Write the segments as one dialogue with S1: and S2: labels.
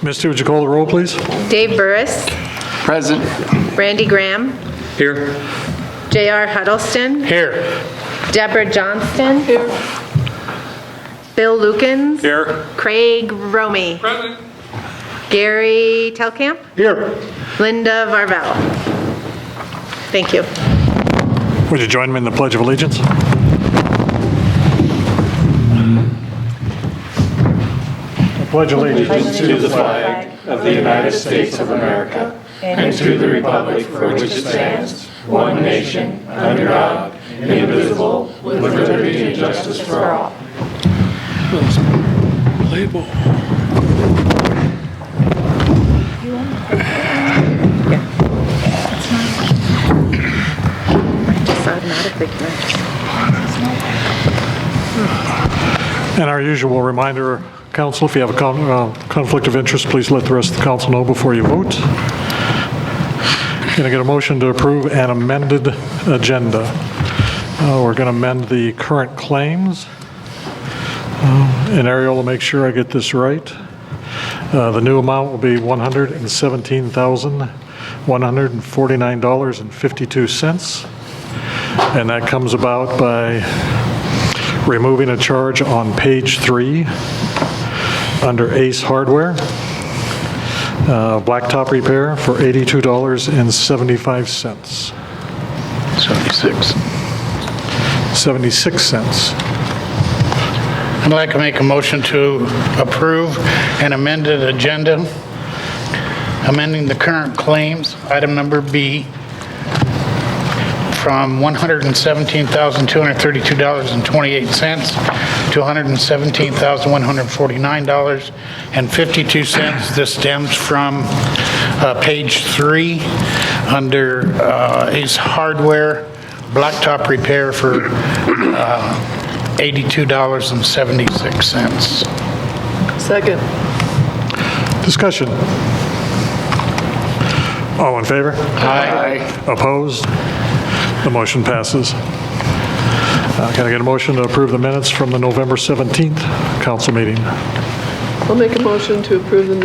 S1: Misty, would you call the roll, please?
S2: Dave Burris,
S3: Present.
S2: Randy Graham,
S3: Here.
S2: J.R. Huddleston,
S3: Here.
S2: Deborah Johnston, Bill Lukens,
S3: Here.
S2: Craig Romey,
S3: Present.
S2: Gary Telkamp,
S3: Here.
S2: Linda Varvel. Thank you.
S1: Would you join me in the Pledge of Allegiance? I pledge allegiance
S4: to the flag of the United States of America and to the republic for which it stands, one nation, under God, indivisible, with liberty and justice for all.
S2: Just automatically correct.
S1: And our usual reminder, council, if you have a conflict of interest, please let the rest of the council know before you vote. Going to get a motion to approve an amended agenda. We're going to amend the current claims. And Ariel will make sure I get this right. The new amount will be $117,149.52. And that comes about by removing a charge on page 3 under Ace Hardware, blacktop repair for $82.75. 76 cents.
S5: I'd like to make a motion to approve an amended agenda, amending the current claims, item number B, from $117,232.28 to $117,149.52. This stems from page 3 under Ace Hardware, blacktop repair for $82.76.
S6: Second.
S1: Discussion. All in favor?
S5: Aye.
S1: Opposed? The motion passes. Can I get a motion to approve the minutes from the November 17th council meeting?
S6: I'll make a motion to approve the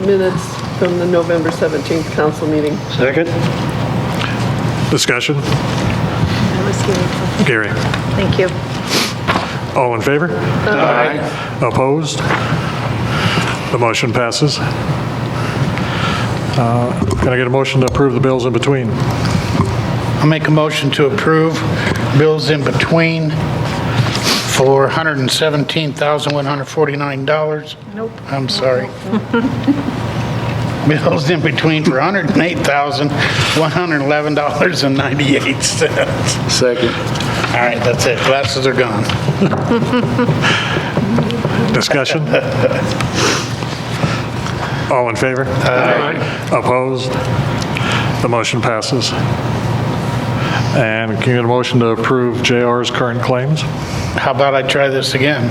S6: minutes from the November 17th council meeting.
S1: Second. Discussion. Gary.
S2: Thank you.
S1: All in favor?
S5: Aye.
S1: Opposed? The motion passes. Can I get a motion to approve the bills in between?
S5: I'll make a motion to approve bills in between for $117,149.
S2: Nope.
S5: I'm sorry. Bills in between for $108,111.98.
S3: Second.
S5: All right, that's it. Glasses are gone.
S1: Discussion? All in favor? Aye. Opposed? The motion passes. And can you get a motion to approve JR's current claims?
S5: How about I try this again?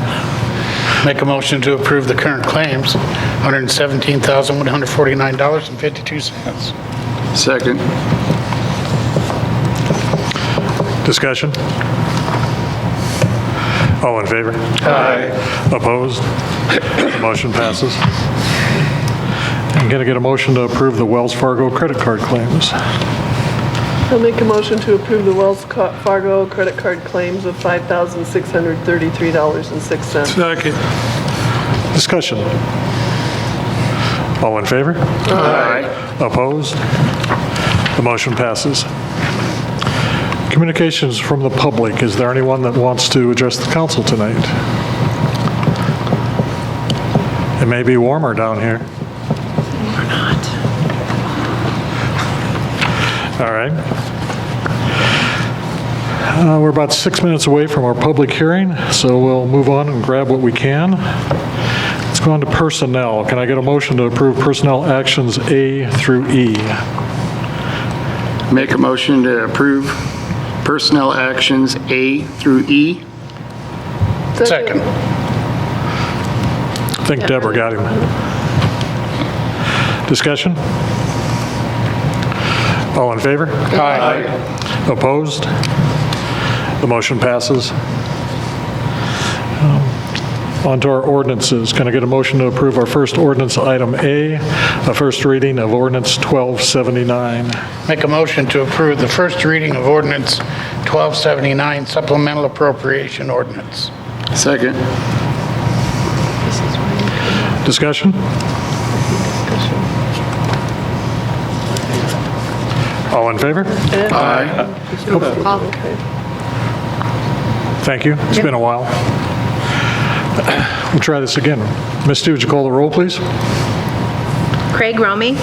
S5: Make a motion to approve the current claims, $117,149.52.
S3: Second.
S1: Discussion? All in favor?
S5: Aye.
S1: Opposed? The motion passes. I'm going to get a motion to approve the Wells Fargo credit card claims.
S6: I'll make a motion to approve the Wells Fargo credit card claims of $5,633.06.
S3: Second.
S1: Discussion? All in favor?
S3: Aye.
S1: Opposed? The motion passes. Communications from the public. Is there anyone that wants to address the council tonight? It may be warmer down here.
S2: Or not.
S1: All right. We're about 6 minutes away from our public hearing, so we'll move on and grab what we can. Let's go on to personnel. Can I get a motion to approve personnel actions A through E?
S3: Make a motion to approve personnel actions A through E.
S5: Second.
S1: I think Deborah got him. Discussion? All in favor?
S5: Aye.
S1: Opposed? The motion passes. On to our ordinances. Can I get a motion to approve our first ordinance, item A, a first reading of ordinance 1279?
S5: Make a motion to approve the first reading of ordinance 1279 supplemental appropriation ordinance.
S3: Second.
S1: Discussion? All in favor?
S3: Aye.
S6: Okay.
S1: Thank you. It's been a while. We'll try this again. Misty, would you call the roll, please?
S2: Craig Romy,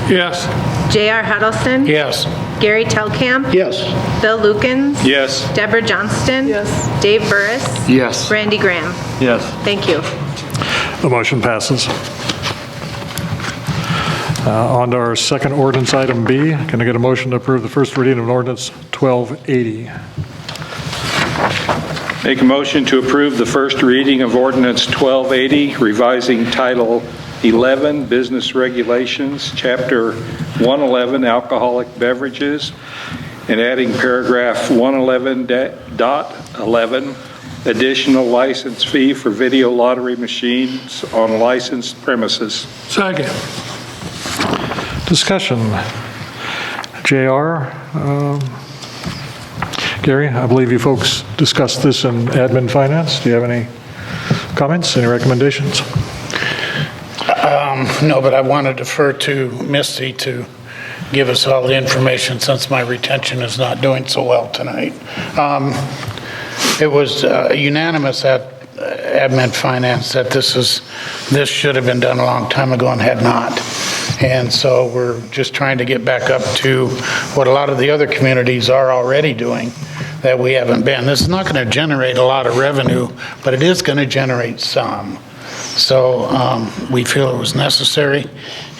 S4: Yes.
S2: J.R. Huddleston.
S5: Yes.
S2: Gary Telkamp.
S5: Yes.
S2: Bill Lukens.
S4: Yes.
S2: Deborah Johnston.
S6: Yes.
S2: Dave Burris.
S3: Yes.
S2: Randy Graham.
S4: Yes.
S2: Thank you.
S1: The motion passes. On to our second ordinance, item B. Can I get a motion to approve the first reading of ordinance 1280?
S4: Make a motion to approve the first reading of ordinance 1280, revising Title 11, Business Regulations, Chapter 111, Alcoholic Beverages, and adding paragraph 111.11, additional license fee for video lottery machines on licensed premises.
S5: Second.
S1: Discussion. JR, Gary, I believe you folks discussed this in admin finance. Do you have any comments, any recommendations?
S5: No, but I want to defer to Misty to give us all the information since my retention is not doing so well tonight. It was unanimous at admin finance that this should have been done a long time ago and had not. And so we're just trying to get back up to what a lot of the other communities are already doing that we haven't been. This is not going to generate a lot of revenue, but it is going to generate some. So we feel it was necessary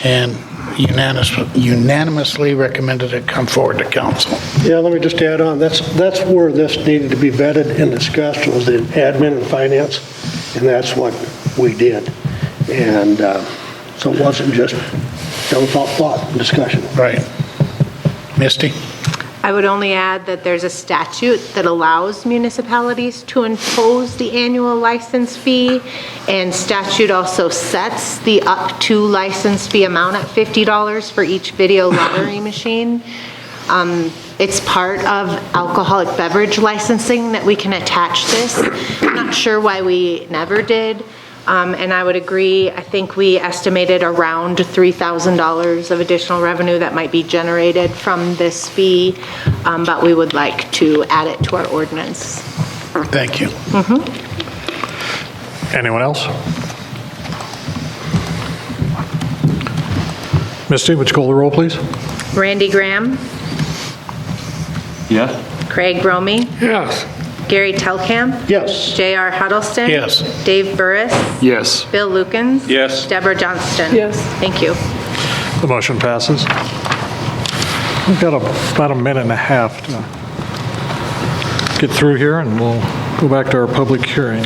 S5: and unanimously recommended it come forward to council.
S7: Yeah, let me just add on, that's where this needed to be vetted and discussed, was in admin and finance, and that's what we did. And so it wasn't just dumb thought discussion.
S5: Right. Misty?
S2: I would only add that there's a statute that allows municipalities to impose the annual license fee, and statute also sets the up to license fee amount at $50 for each video lottery machine. It's part of alcoholic beverage licensing that we can attach this. I'm not sure why we never did. And I would agree, I think we estimated around $3,000 of additional revenue that might be generated from this fee, but we would like to add it to our ordinance.
S5: Thank you.
S1: Anyone else? Misty, would you call the roll, please?
S2: Randy Graham,
S4: Yes.
S2: Craig Romy,
S4: Yes.
S2: Gary Telkamp,
S7: Yes.
S2: J.R. Huddleston.
S5: Yes.
S2: Dave Burris,
S3: Yes.
S2: Bill Lukens.
S4: Yes.
S2: Deborah Johnston.
S6: Yes.
S2: Thank you.
S1: The motion passes. We've got about a minute and a half to get through here, and we'll go back to our public hearing.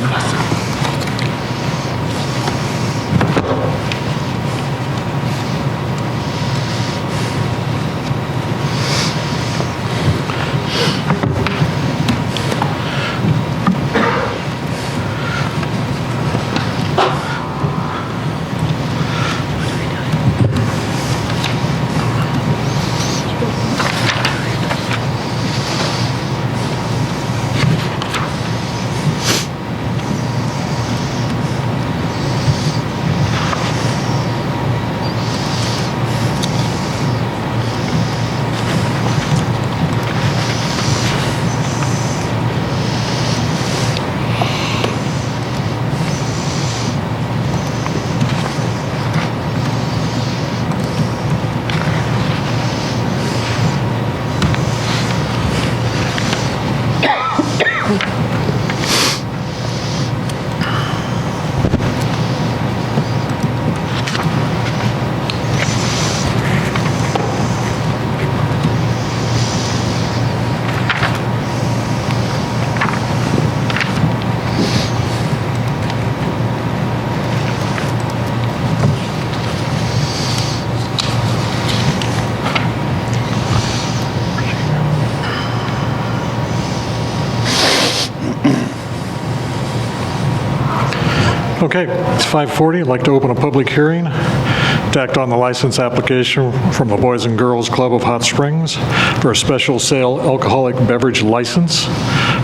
S1: Okay, it's 5:40. I'd like to open a public hearing to act on the license application from the Boys and Girls Club of Hot Springs for a special sale alcoholic beverage license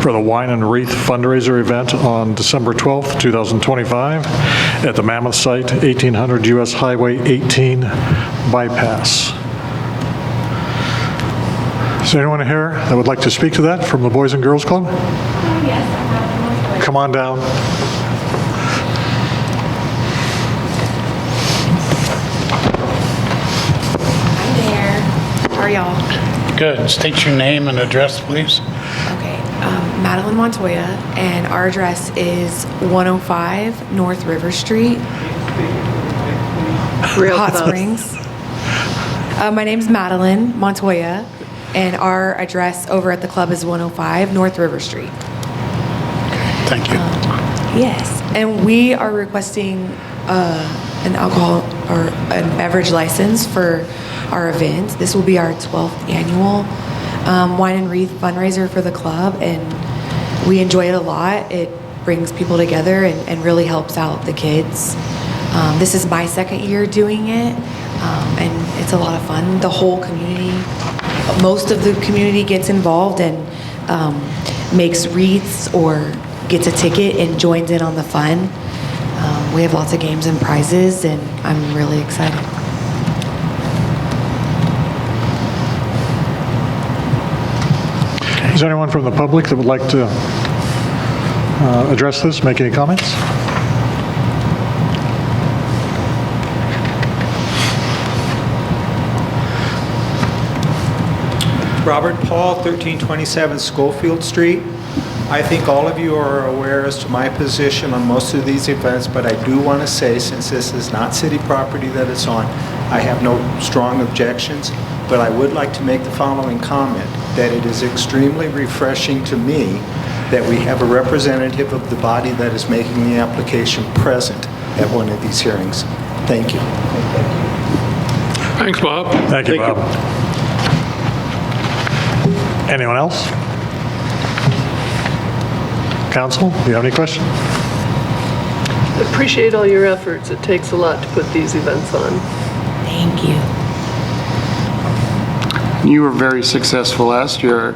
S1: for the Wine and Wreath fundraiser event on December 12th, 2025 at the Mammoth Site, 1800 US Highway 18 bypass. Is there anyone here that would like to speak to that from the Boys and Girls Club?
S8: Yes,
S1: Come on down.
S8: I'm there. How are y'all?
S5: Good. State your name and address, please.
S8: Okay, Madeline Montoya, and our address is 105 North River Street,
S6: Real
S8: Hot
S6: close.
S8: Springs. My name's Madeline Montoya, and our address over at the club is 105 North River Street.
S5: Thank you.
S8: Yes, and we are requesting an alcohol or a beverage license for our event. This will be our 12th annual Wine and Wreath fundraiser for the club, and we enjoy it a lot. It brings people together and really helps out the kids. This is my second year doing it, and it's a lot of fun. The whole community, most of the community gets involved and makes wreaths or gets a ticket and joins in on the fun. We have lots of games and prizes, and I'm really excited.
S1: Is there anyone from the public that would like to address this, make any comments?
S9: Robert Paul, 1327 Schofield Street. I think all of you are aware as to my position on most of these events, but I do want to say, since this is not city property that it's on, I have no strong objections, but I would like to make the following comment, that it is extremely refreshing to me that we have a representative of the body that is making the application present at one of these hearings. Thank you.
S3: Thanks, Bob.
S1: Thank you, Bob. Anyone else? Council, do you have any questions?
S6: Appreciate all your efforts. It takes a lot to put these events on.
S8: Thank you.
S3: You were very successful last year,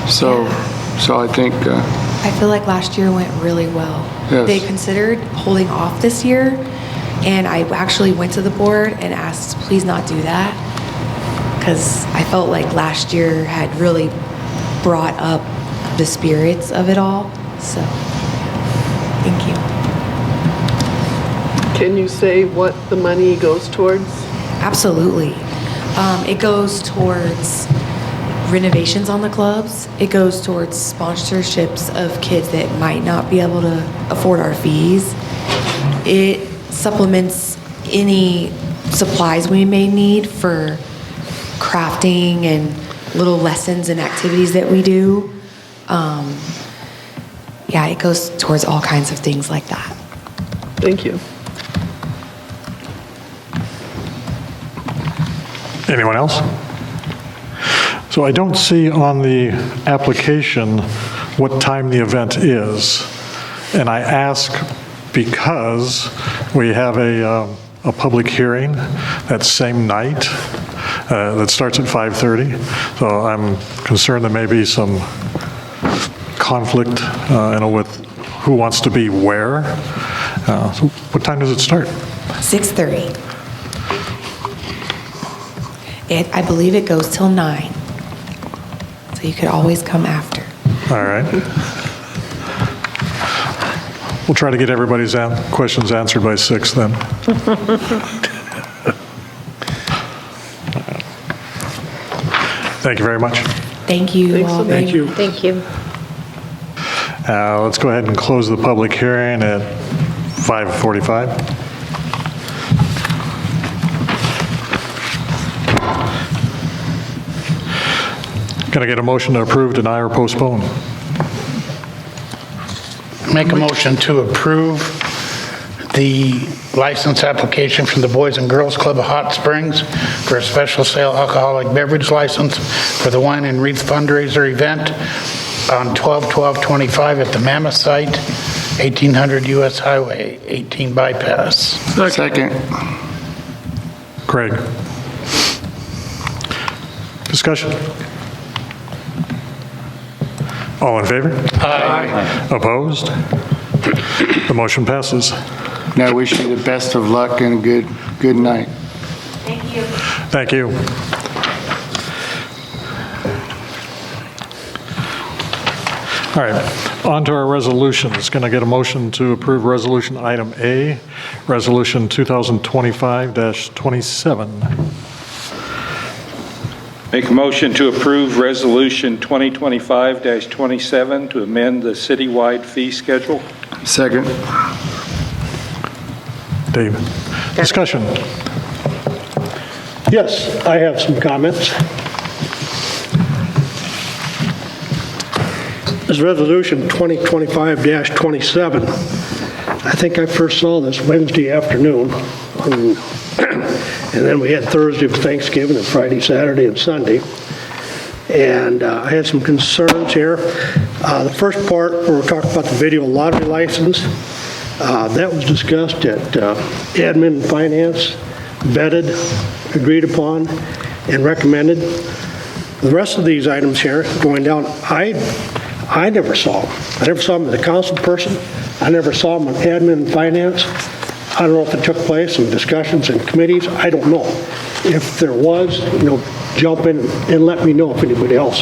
S3: so I think,
S8: I feel like last year went really well.
S3: Yes.
S8: They considered holding off this year, and I actually went to the board and asked, please not do that, because I felt like last year had really brought up the spirits of it all. So, thank you.
S6: Can you say what the money goes towards?
S8: Absolutely. It goes towards renovations on the clubs. It goes towards sponsorships of kids that might not be able to afford our fees. It supplements any supplies we may need for crafting and little lessons and activities that we do. Yeah, it goes towards all kinds of things like that.
S6: Thank you.
S1: Anyone else? So I don't see on the application what time the event is. And I ask because we have a public hearing that same night that starts at 5:30. So I'm concerned there may be some conflict with who wants to be where. So what time does it start?
S8: 6:30. I believe it goes till 9. So you could always come after.
S1: All right. We'll try to get everybody's questions answered by 6 then. Thank you very much.
S8: Thank you
S6: Thanks
S8: all
S6: so
S8: very
S6: much.
S8: much.
S2: Thank you.
S1: Let's go ahead and close the public hearing at 5:45. Can I get a motion to approve, deny, or postpone?
S5: Make a motion to approve the license application from the Boys and Girls Club of Hot Springs for a special sale alcoholic beverage license for the Wine and Wreath fundraiser event on 12/12/25 at the Mammoth Site, 1800 US Highway 18 bypass.
S3: Second.
S1: Craig. Discussion? All in favor?
S5: Aye.
S1: Opposed? The motion passes.
S3: And I wish you the best of luck and a good night.
S1: Thank you. All right, on to our resolutions. Going to get a motion to approve resolution item A, resolution 2025-27.
S4: Make a motion to approve Resolution 2025-27 to amend the citywide fee schedule.
S3: Second.
S1: Dave, discussion?
S7: Yes, I have some comments. This resolution 2025-27, I think I first saw this Wednesday afternoon, and then we had Thursday for Thanksgiving and Friday, Saturday, and Sunday. And I had some concerns here. The first part, where we're talking about the video lottery license, that was discussed at admin and finance, vetted, agreed upon, and recommended. The rest of these items here, going down, I never saw them. I never saw them as a council person. I never saw them on admin and finance. I don't know if it took place in discussions in committees. I don't know. If there was, jump in and let me know if anybody else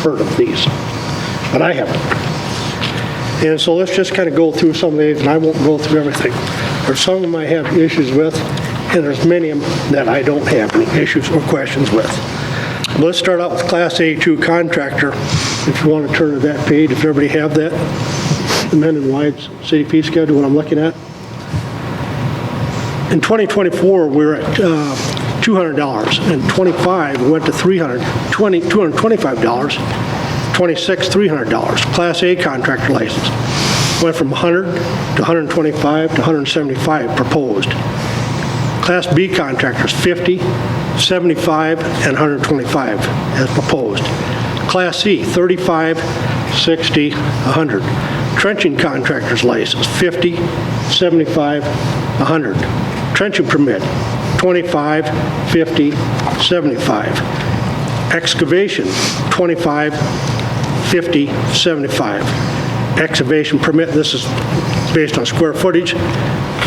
S7: heard of these. But I haven't. And so let's just kind of go through some of these, and I won't go through everything. There's some of them I have issues with, and there's many of them that I don't have any issues or questions with. Let's start out with Class A2 contractor. If you want to turn to that page, if everybody have that, the men in wide city fee schedule, what I'm looking at. In 2024, we're at $200. In 25, we went to $225. 26, $300. Class A contractor license went from 100 to 125 to 175 proposed. Class B contractors, 50, 75, and 125 as proposed. Class C, 35, 60, 100. Trenching contractors license, 50, 75, 100. Trenching permit, 25, 50, 75. Excavation, 25, 50, 75. Excavation permit, this is based on square footage,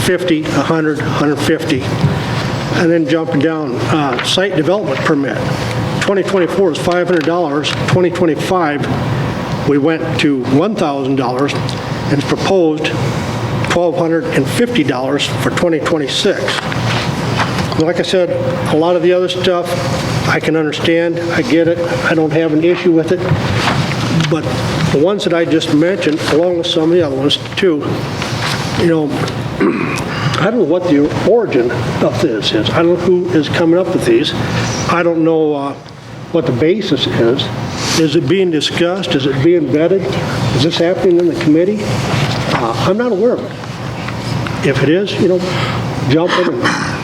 S7: 50, 100, 150. And then jumping down, site development permit, 2024 is $500. 2025, we went to $1,000, and it's proposed $1,250 for 2026. Like I said, a lot of the other stuff, I can understand, I get it, I don't have an issue with it, but the ones that I just mentioned, along with some of the other ones too, I don't know what the origin of this is. I don't know who is coming up with these. I don't know what the basis is. Is it being discussed? Is it being vetted? Is this happening in the committee? I'm not aware of it. If it is, jump in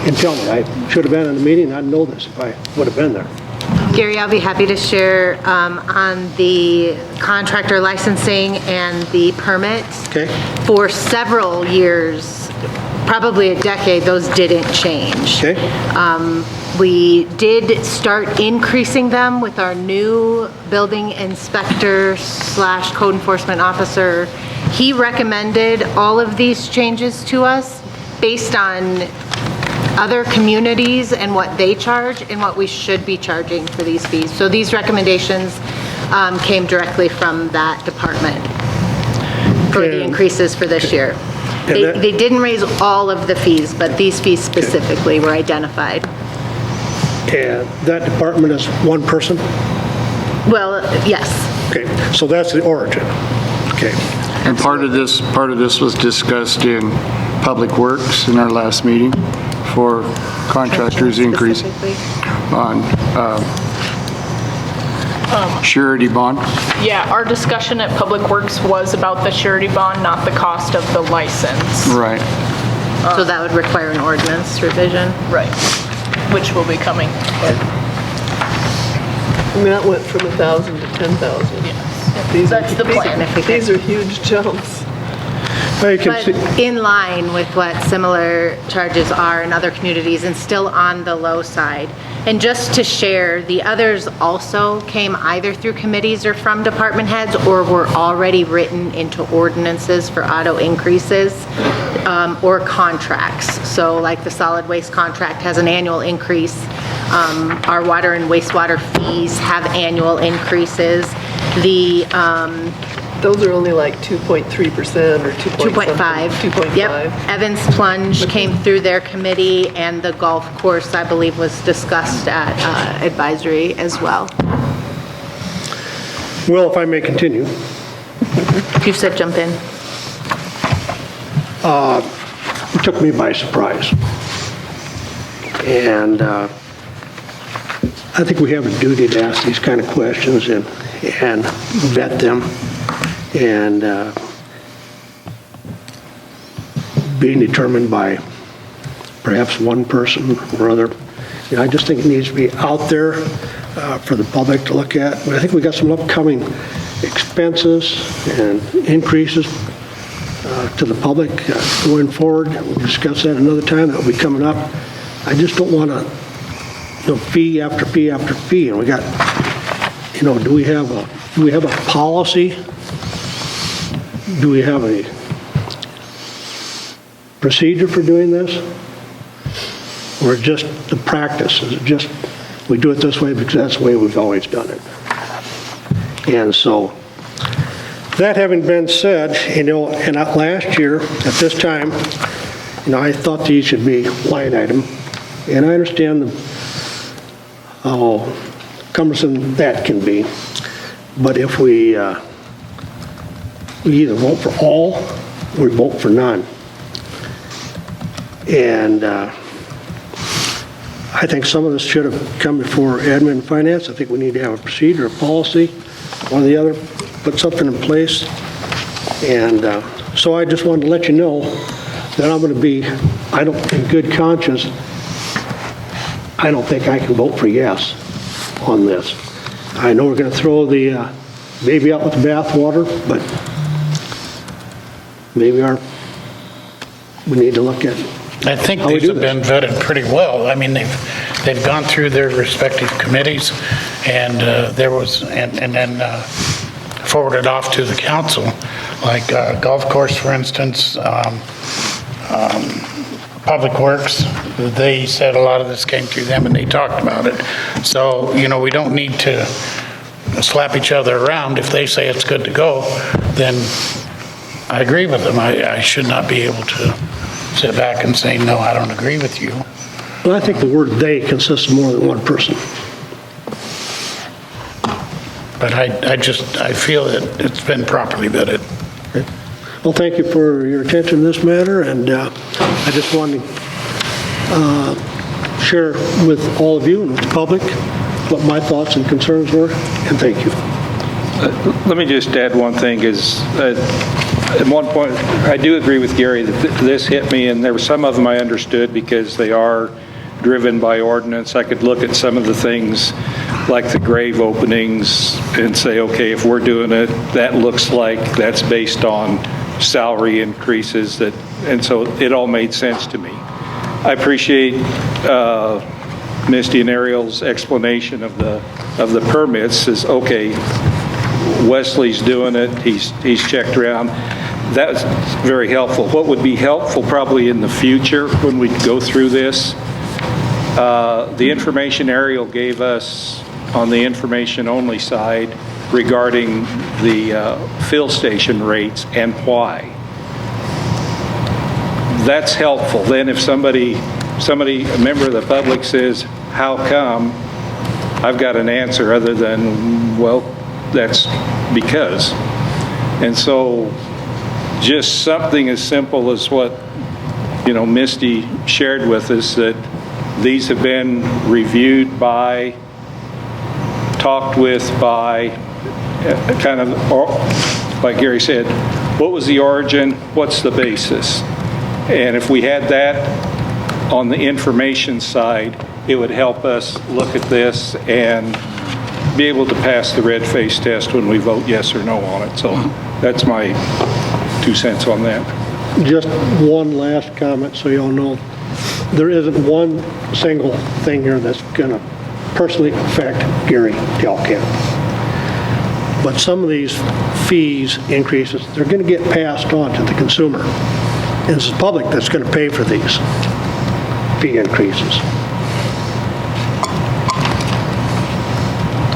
S7: and tell me. I should have been in the meeting. I'd know this if I would have been there.
S2: Gary, I'll be happy to share on the contractor licensing and the permits.
S7: Okay.
S2: For several years, probably a decade, those didn't change.
S7: Okay.
S2: We did start increasing them with our new building inspector / code enforcement officer. He recommended all of these changes to us based on other communities and what they charge and what we should be charging for these fees. So these recommendations came directly from that department for the increases for this year. They didn't raise all of the fees, but these fees specifically were identified.
S7: And that department is one person?
S2: Well, yes.
S7: Okay, so that's the origin. Okay.
S3: And part of this was discussed in Public Works in our last meeting for contractors' increase
S2: Specifically.
S3: on surety bond.
S10: Yeah, our discussion at Public Works was about the surety bond, not the cost of the license.
S3: Right.
S2: So that would require an ordinance revision.
S10: Right, which will be coming.
S6: I mean, that went from 1,000 to 10,000.
S10: Yes.
S6: These
S10: That's the plan.
S6: These are huge jumps.
S7: Well, you can
S2: But
S7: see-
S2: in line with what similar charges are in other communities and still on the low side. And just to share, the others also came either through committees or from department heads or were already written into ordinances for auto increases or contracts. So like the solid waste contract has an annual increase. Our water and wastewater fees have annual increases. The
S6: Those are only like 2.3% or
S2: 2.5.
S6: 2.5.
S2: Yep. Evans Plunge came through their committee, and the golf course, I believe, was discussed at advisory as well.
S7: Well, if I may continue,
S2: You said jump in.
S7: it took me by surprise. And I think we have a duty to ask these kind of questions and vet them. And being determined by perhaps one person or other. You know, I just think it needs to be out there for the public to look at. But I think we got some upcoming expenses and increases to the public going forward. We'll discuss that another time. That'll be coming up. I just don't want to, fee after fee after fee. And we got, do we have a policy? Do we have a procedure for doing this? Or just the practice? Is it just we do it this way because that's the way we've always done it? And so, that having been said, and last year at this time, I thought these should be line item, and I understand how cumbersome that can be. But if we either vote for all or vote for none. And I think some of this should have come before admin and finance. I think we need to have a procedure, a policy, one or the other, put something in place. And so I just wanted to let you know that I'm going to be, in good conscience, I don't think I can vote for yes on this. I know we're going to throw the baby out with the bathwater, but maybe we need to look at
S5: I think
S7: how we
S5: these
S7: do
S5: have been vetted pretty well. I mean, they've gone through their respective committees and then forwarded off to the council. Like golf course, for instance, Public Works, they said a lot of this came through them and they talked about it. So, we don't need to slap each other around. If they say it's good to go, then I agree with them. I should not be able to sit back and say, no, I don't agree with you.
S7: Well, I think the word "they" consists of more than one person.
S5: But I feel that it's been properly vetted.
S7: Well, thank you for your attention to this matter, and I just wanted to share with all of you and with the public what my thoughts and concerns were, and thank you.
S4: Let me just add one thing, is at one point, I do agree with Gary that this hit me, and there were some of them I understood because they are driven by ordinance. I could look at some of the things like the grave openings and say, okay, if we're doing it, that looks like that's based on salary increases, and so it all made sense to me. I appreciate Misty and Ariel's explanation of the permits is, okay, Wesley's doing it, he's checked around. That's very helpful. What would be helpful probably in the future when we go through this, the information Ariel gave us on the information only side regarding the fill station rates and why. That's helpful. Then if somebody, a member of the public says, how come? I've got an answer other than, well, that's because. And so just something as simple as what, Misty shared with us, that these have been reviewed by, talked with by, kind of, like Gary said, what was the origin, what's the basis? And if we had that on the information side, it would help us look at this and be able to pass the red face test when we vote yes or no on it. So that's my 2 cents on that.
S7: Just one last comment so you all know. There isn't one single thing here that's going to personally affect Gary Delcamp. But some of these fees increases, they're going to get passed on to the consumer. And it's the public that's going to pay for these fee increases.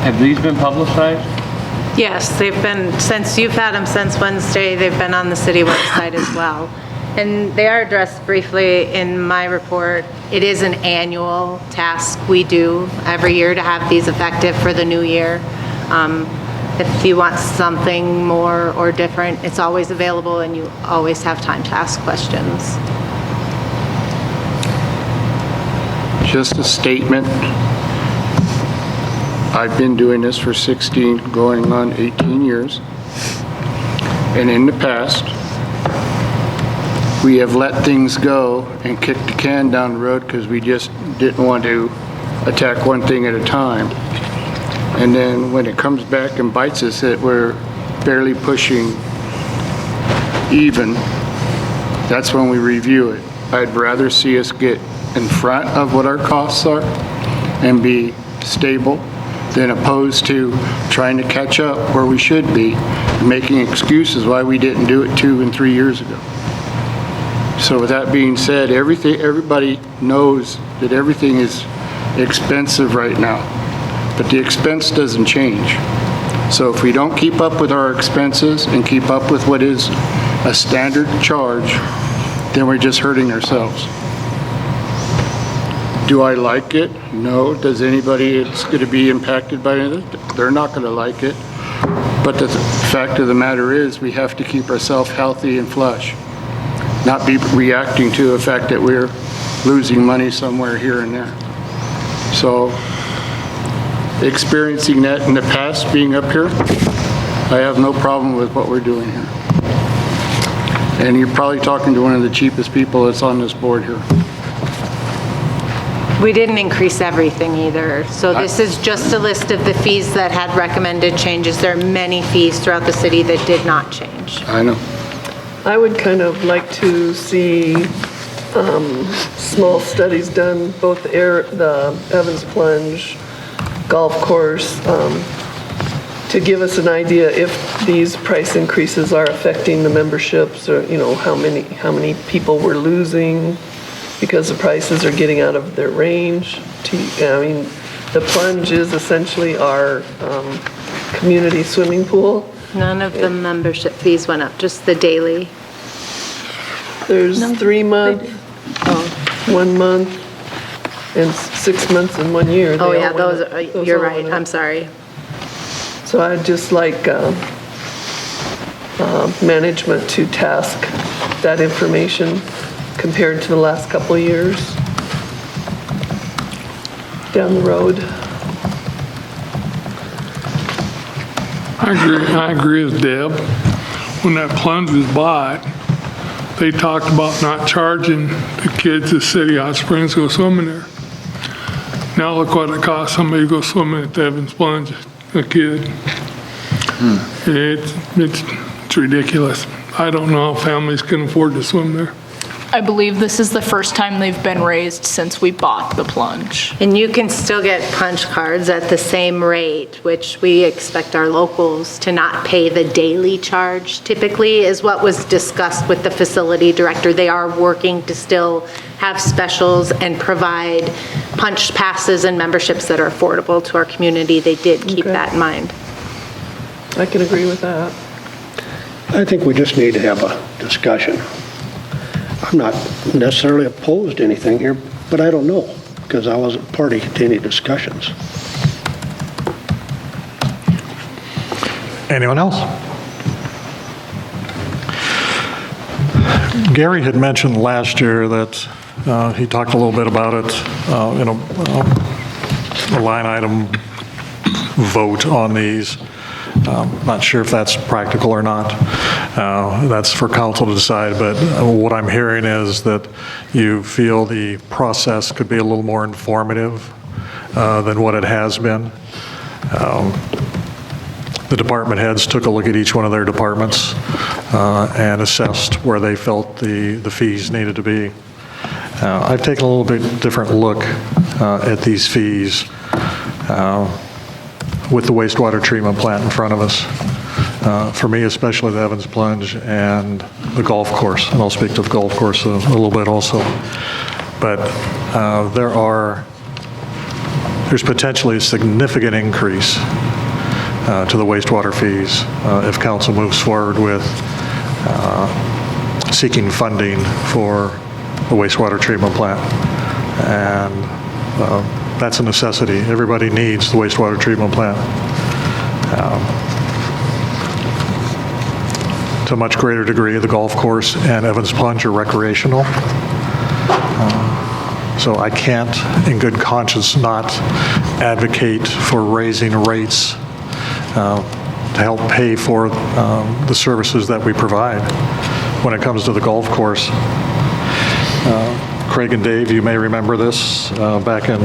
S11: Have these been publicized?
S2: Yes, they've been, since you've had them since Wednesday, they've been on the city website as well. And they are addressed briefly in my report. It is an annual task we do every year to have these effective for the new year. If you want something more or different, it's always available and you always have time to ask questions.
S3: Just a statement. I've been doing this for 16, going on 18 years. And in the past, we have let things go and kicked the can down the road because we just didn't want to attack one thing at a time. And then when it comes back and bites us that we're barely pushing even, that's when we review it. I'd rather see us get in front of what our costs are and be stable than opposed to trying to catch up where we should be, making excuses why we didn't do it 2 and 3 years ago. So with that being said, everybody knows that everything is expensive right now, but the expense doesn't change. So if we don't keep up with our expenses and keep up with what is a standard charge, then we're just hurting ourselves. Do I like it? No. Does anybody that's going to be impacted by it? They're not going to like it. But the fact of the matter is we have to keep ourselves healthy and flush, not be reacting to the fact that we're losing money somewhere here and there. So experiencing that in the past, being up here, I have no problem with what we're doing here. And you're probably talking to one of the cheapest people that's on this board here.
S2: We didn't increase everything either. So this is just a list of the fees that had recommended changes. There are many fees throughout the city that did not change.
S3: I know.
S6: I would kind of like to see small studies done, both the Evans Plunge golf course, to give us an idea if these price increases are affecting the memberships, or how many people we're losing because the prices are getting out of their range. The Plunge is essentially our community swimming pool.
S2: None of the membership fees went up, just the daily.
S6: There's 3 month, 1 month, and 6 months and 1 year.
S2: Oh,
S6: They
S2: yeah,
S6: all
S2: those,
S6: went up.
S2: you're
S6: all
S2: right,
S6: went up.
S2: I'm sorry.
S6: So I'd just like management to task that information compared to the last couple of years down the road.
S12: I agree with Deb. When that Plunge was bought, they talked about not charging the kids at City Hot Springs to go swimming there. Now look what it costs somebody to go swimming at the Evans Plunge, a kid. It's ridiculous. I don't know how families can afford to swim there.
S10: I believe this is the first time they've been raised since we bought the Plunge.
S2: And you can still get punch cards at the same rate, which we expect our locals to not pay the daily charge typically, is what was discussed with the facility director. They are working to still have specials and provide punch passes and memberships that are affordable to our community. They did keep that in mind.
S6: I can agree with that.
S7: I think we just need to have a discussion. I'm not necessarily opposed to anything here, but I don't know, because I wasn't party to any discussions.
S1: Anyone else? Gary had mentioned last year that he talked a little bit about it, a line item vote on these. Not sure if that's practical or not. That's for council to decide, but what I'm hearing is that you feel the process could be a little more informative than what it has been. The department heads took a look at each one of their departments and assessed where they felt the fees needed to be. I've taken a little bit different look at these fees with the wastewater treatment plant in front of us. For me, especially the Evans Plunge and the golf course, and I'll speak to the golf course a little bit also. But there's potentially a significant increase to the wastewater fees if council moves forward with seeking funding for the wastewater treatment plant. And that's a necessity. Everybody needs the wastewater treatment plant. To a much greater degree, the golf course and Evans Plunge are recreational. So I can't, in good conscience, not advocate for raising rates to help pay for the services that we provide. When it comes to the golf course, Craig and Dave, you may remember this, back in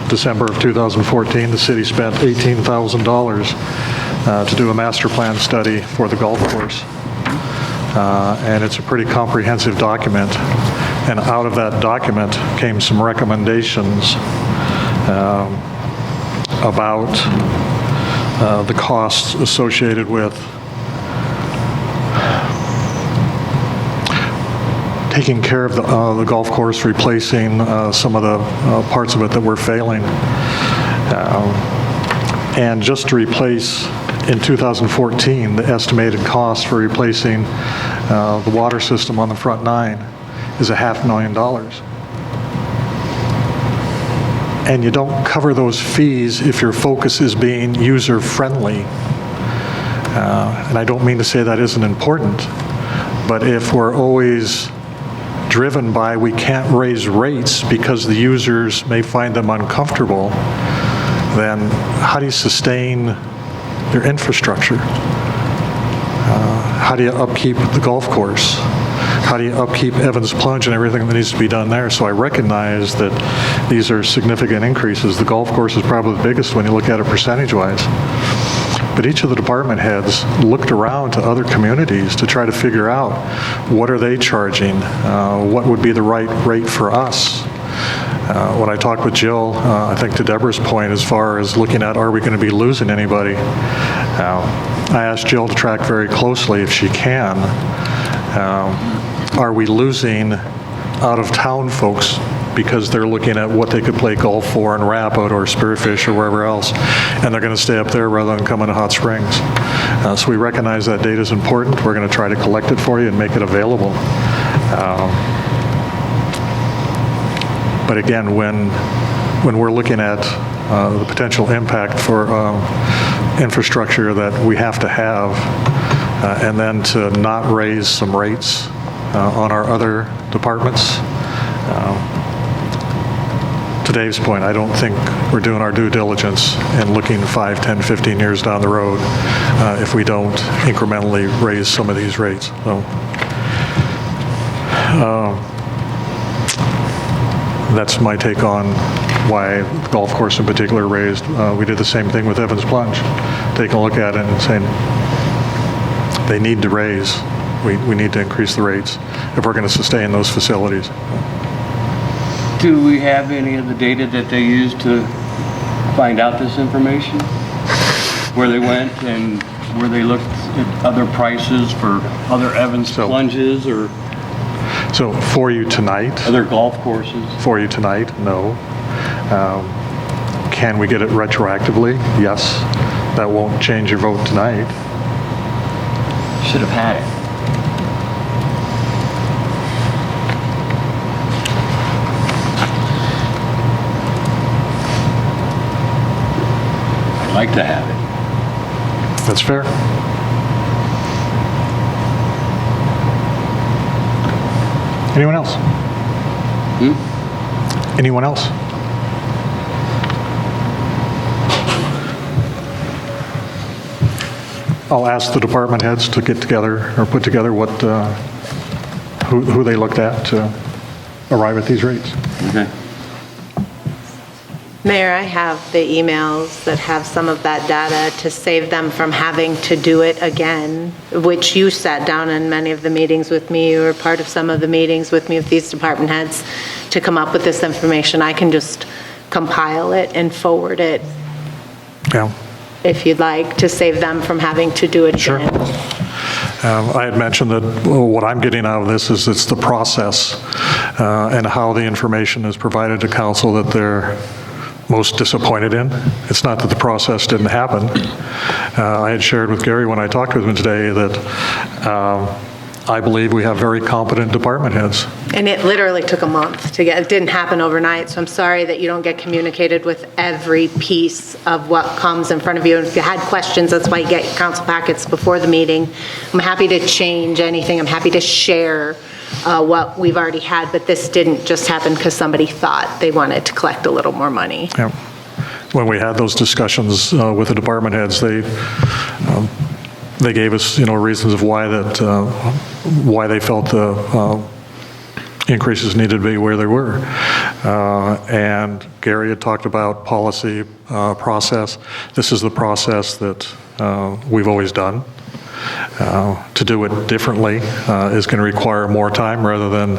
S1: December of 2014, the city spent $18,000 to do a master plan study for the golf course. And it's a pretty comprehensive document. And out of that document came some recommendations about the costs associated with taking care of the golf course, replacing some of the parts of it that were failing. And just to replace, in 2014, the estimated cost for replacing the water system on the front nine is $500,000. And you don't cover those fees if your focus is being user-friendly. And I don't mean to say that isn't important, but if we're always driven by we can't raise rates because the users may find them uncomfortable, then how do you sustain your infrastructure? How do you upkeep the golf course? How do you upkeep Evans Plunge and everything that needs to be done there? So I recognize that these are significant increases. The golf course is probably the biggest when you look at it percentage-wise. But each of the department heads looked around to other communities to try to figure out what are they charging, what would be the right rate for us. When I talked with Jill, I think to Deborah's point, as far as looking at are we going to be losing anybody, I asked Jill to track very closely if she can. Are we losing out-of-town folks because they're looking at what they could play golf for in Rapid or Spearfish or wherever else, and they're going to stay up there rather than come into Hot Springs? So we recognize that data is important. We're going to try to collect it for you and make it available. But again, when we're looking at the potential impact for infrastructure that we have to have, and then to not raise some rates on our other departments, to Dave's point, I don't think we're doing our due diligence and looking 5, 10, 15 years down the road if we don't incrementally raise some of these rates. So, that's my take on why the golf course in particular raised. We did the same thing with Evans Plunge, taking a look at it and saying they need to raise. We need to increase the rates if we're going to sustain those facilities.
S11: Do we have any of the data that they used to find out this information? Where they went and where they looked at other prices for other Evans Plunges or?
S1: So for you tonight?
S11: Other golf courses?
S1: For you tonight, no. Can we get it retroactively? Yes. That won't change your vote tonight.
S11: Should have had it. I'd like to have it.
S1: That's fair. Anyone else? Anyone else? I'll ask the department heads to get together or put together what, who they looked at to arrive at these rates.
S11: Okay.
S2: Mayor, I have the emails that have some of that data to save them from having to do it again, which you sat down in many of the meetings with me, you were part of some of the meetings with me with these department heads to come up with this information. I can just compile it and forward it
S1: Yeah.
S2: if you'd like, to save them from having to do it again.
S1: I had mentioned that what I'm getting out of this is it's the process and how the information is provided to council that they're most disappointed in. It's not that the process didn't happen. I had shared with Gary when I talked with him today that I believe we have very competent department heads.
S2: And it literally took a month to get, it didn't happen overnight, so I'm sorry that you don't get communicated with every piece of what comes in front of you. And if you had questions, that's why you get council packets before the meeting. I'm happy to change anything, I'm happy to share what we've already had, but this didn't just happen because somebody thought they wanted to collect a little more money.
S1: Yeah. When we had those discussions with the department heads, they gave us, reasons of why they felt the increases needed to be where they were. And Gary had talked about policy process. This is the process that we've always done. To do it differently is going to require more time rather than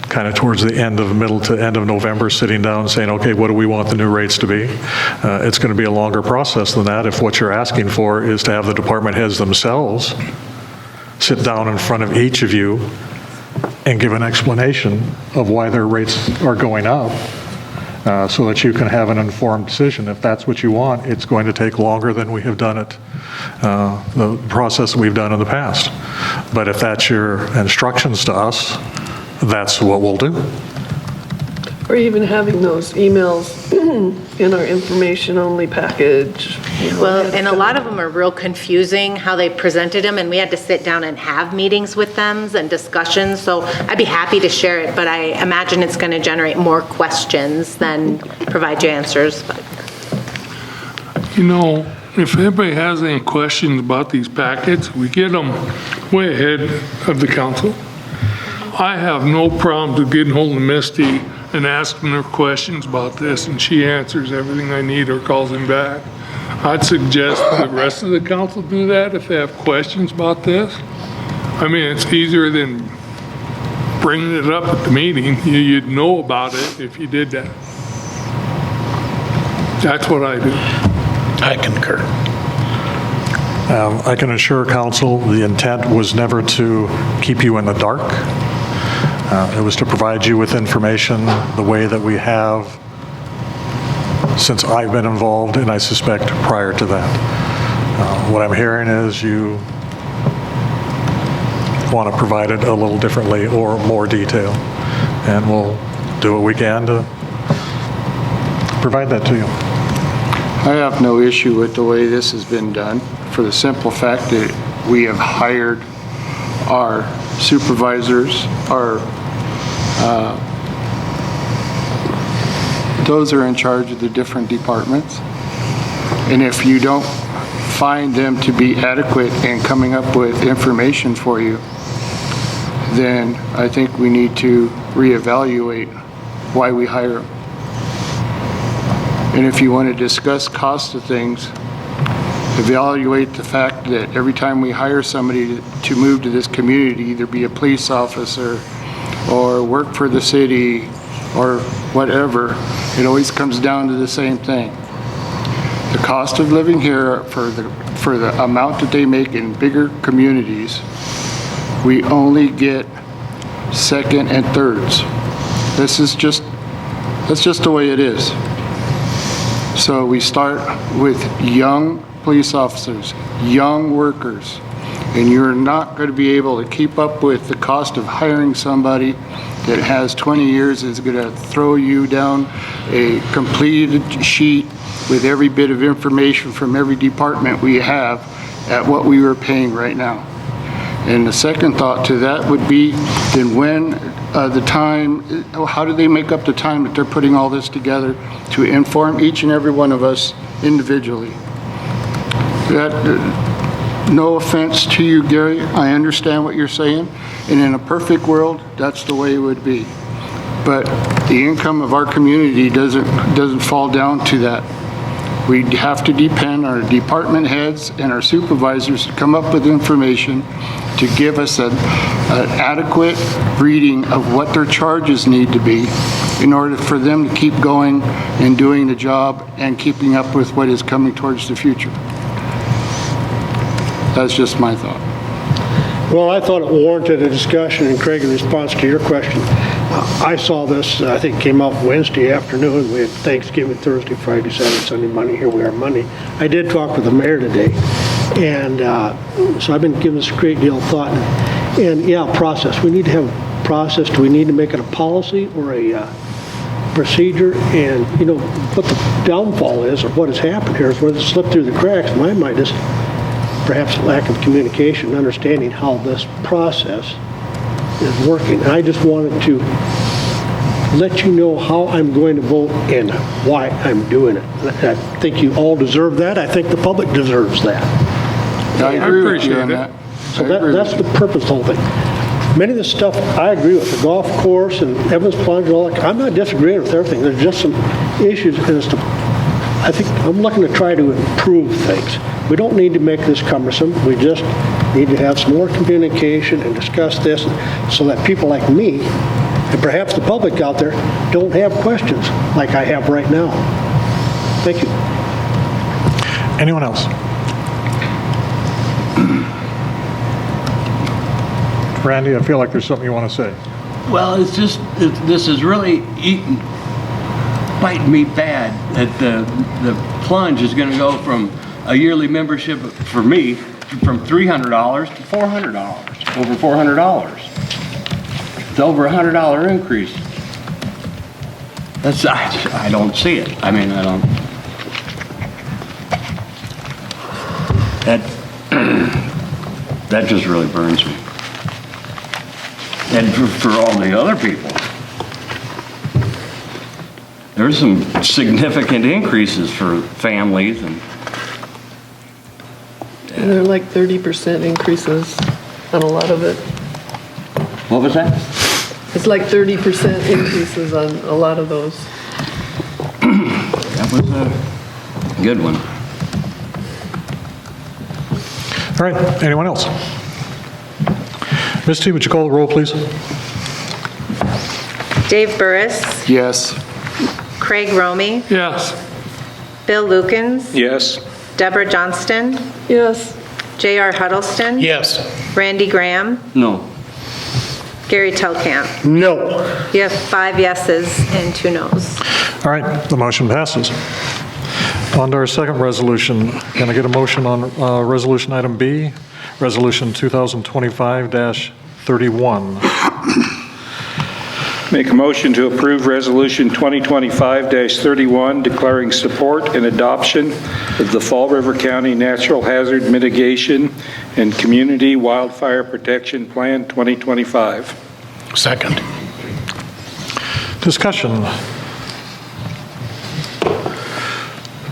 S1: kind of towards the middle to end of November, sitting down and saying, okay, what do we want the new rates to be? It's going to be a longer process than that if what you're asking for is to have the department heads themselves sit down in front of each of you and give an explanation of why their rates are going up so that you can have an informed decision. If that's what you want, it's going to take longer than we have done it, the process that we've done in the past. But if that's your instructions to us, that's what we'll do.
S6: Or even having those emails in our information-only package.
S2: Well, and a lot of them are real confusing, how they presented them, and we had to sit down and have meetings with them and discussions, so I'd be happy to share it, but I imagine it's going to generate more questions than provide you answers. But
S12: If anybody has any questions about these packets, we get them way ahead of the council. I have no problems with getting hold of Misty and asking her questions about this, and she answers everything I need or calls him back. I'd suggest the rest of the council do that if they have questions about this. I mean, it's easier than bringing it up at the meeting. You'd know about it if you did that. That's what I do.
S5: I concur.
S1: I can assure council the intent was never to keep you in the dark. It was to provide you with information the way that we have since I've been involved, and I suspect prior to that. What I'm hearing is you want to provide it a little differently or more detail, and we'll do what we can to provide that to you.
S3: I have no issue with the way this has been done, for the simple fact that we have hired our supervisors, those are in charge of the different departments. And if you don't find them to be adequate in coming up with information for you, then I think we need to reevaluate why we hire them. And if you want to discuss cost of things, evaluate the fact that every time we hire somebody to move to this community, either be a police officer or work for the city or whatever, it always comes down to the same thing. The cost of living here for the amount that they make in bigger communities, we only get second and thirds. That's just the way it is. So we start with young police officers, young workers, and you're not going to be able to keep up with the cost of hiring somebody that has 20 years, is going to throw you down a completed sheet with every bit of information from every department we have at what we were paying right now. And the second thought to that would be, then when how do they make up the time that they're putting all this together to inform each and every one of us individually? No offense to you, Gary, I understand what you're saying, and in a perfect world, that's the way it would be. but the income of our community doesn't fall down to that. We have to depend on our department heads and our supervisors to come up with information to give us an adequate reading of what their charges need to be in order for them to keep going and doing the job and keeping up with what is coming towards the future. That's just my thought.
S7: Well, I thought it warranted a discussion, and Craig, in response to your question, I saw this, I think it came out Wednesday afternoon. We had Thanksgiving, Thursday, Friday, Saturday, Sunday, Monday. Here we are Monday. I did talk with the mayor today, and so I've been giving this a great deal of thought. And yeah, process. We need to have a process. Do we need to make it a policy or a procedure? And, you know, what the downfall is, or what has happened here, is where it slipped through the cracks. In my mind is perhaps lack of communication and understanding how this process is working. And I just wanted to let you know how I'm going to vote and why I'm doing it. I think you all deserve that. I think the public deserves that.
S3: I agree with you on that.
S7: So that's the purpose of the whole thing. Many of the stuff I agree with, the golf course and Evans Plunge and all that. I'm not disagreeing with everything. There's just some issues as to, I think I'm looking to try to improve things. We don't need to make this cumbersome. We just need to have some more communication and discuss this so that people like me, and perhaps the public out there, don't have questions like I have right now. Thank you.
S1: Anyone else? Randy, I feel like there's something you want to say.
S11: Well, it's just, this is really biting me bad that the plunge is going to go from a yearly membership for me from $300 to $400, over $400. It's over $100 increase. That's, I don't see it. I mean, I don't. That just really burns me. And for all the other people, there's some significant increases for families and
S6: There are like 30% increases on a lot of it.
S11: what was that?
S6: It's like 30% increases on a lot of those.
S11: That was a good one.
S1: All right, anyone else? Misty, would you call the roll, please?
S2: Dave Burris,
S3: Yes.
S2: Craig Romey,
S12: Yes.
S2: Bill Lukens,
S4: Yes.
S2: Deborah Johnston,
S6: Yes.
S2: J.R. Huddleston,
S5: Yes.
S2: Randy Graham,
S11: No.
S2: Gary Telkamp.
S7: No.
S2: You have 5 yeses and 2 nos.
S1: All right, the motion passes. On to our second resolution. Can I get a motion on resolution item B, resolution 2025-31?
S4: Make a motion to approve Resolution 2025-31, declaring support and adoption of the Fall River County Natural Hazard Mitigation and Community Wildfire Protection Plan 2025.
S5: Second.
S1: Discussion.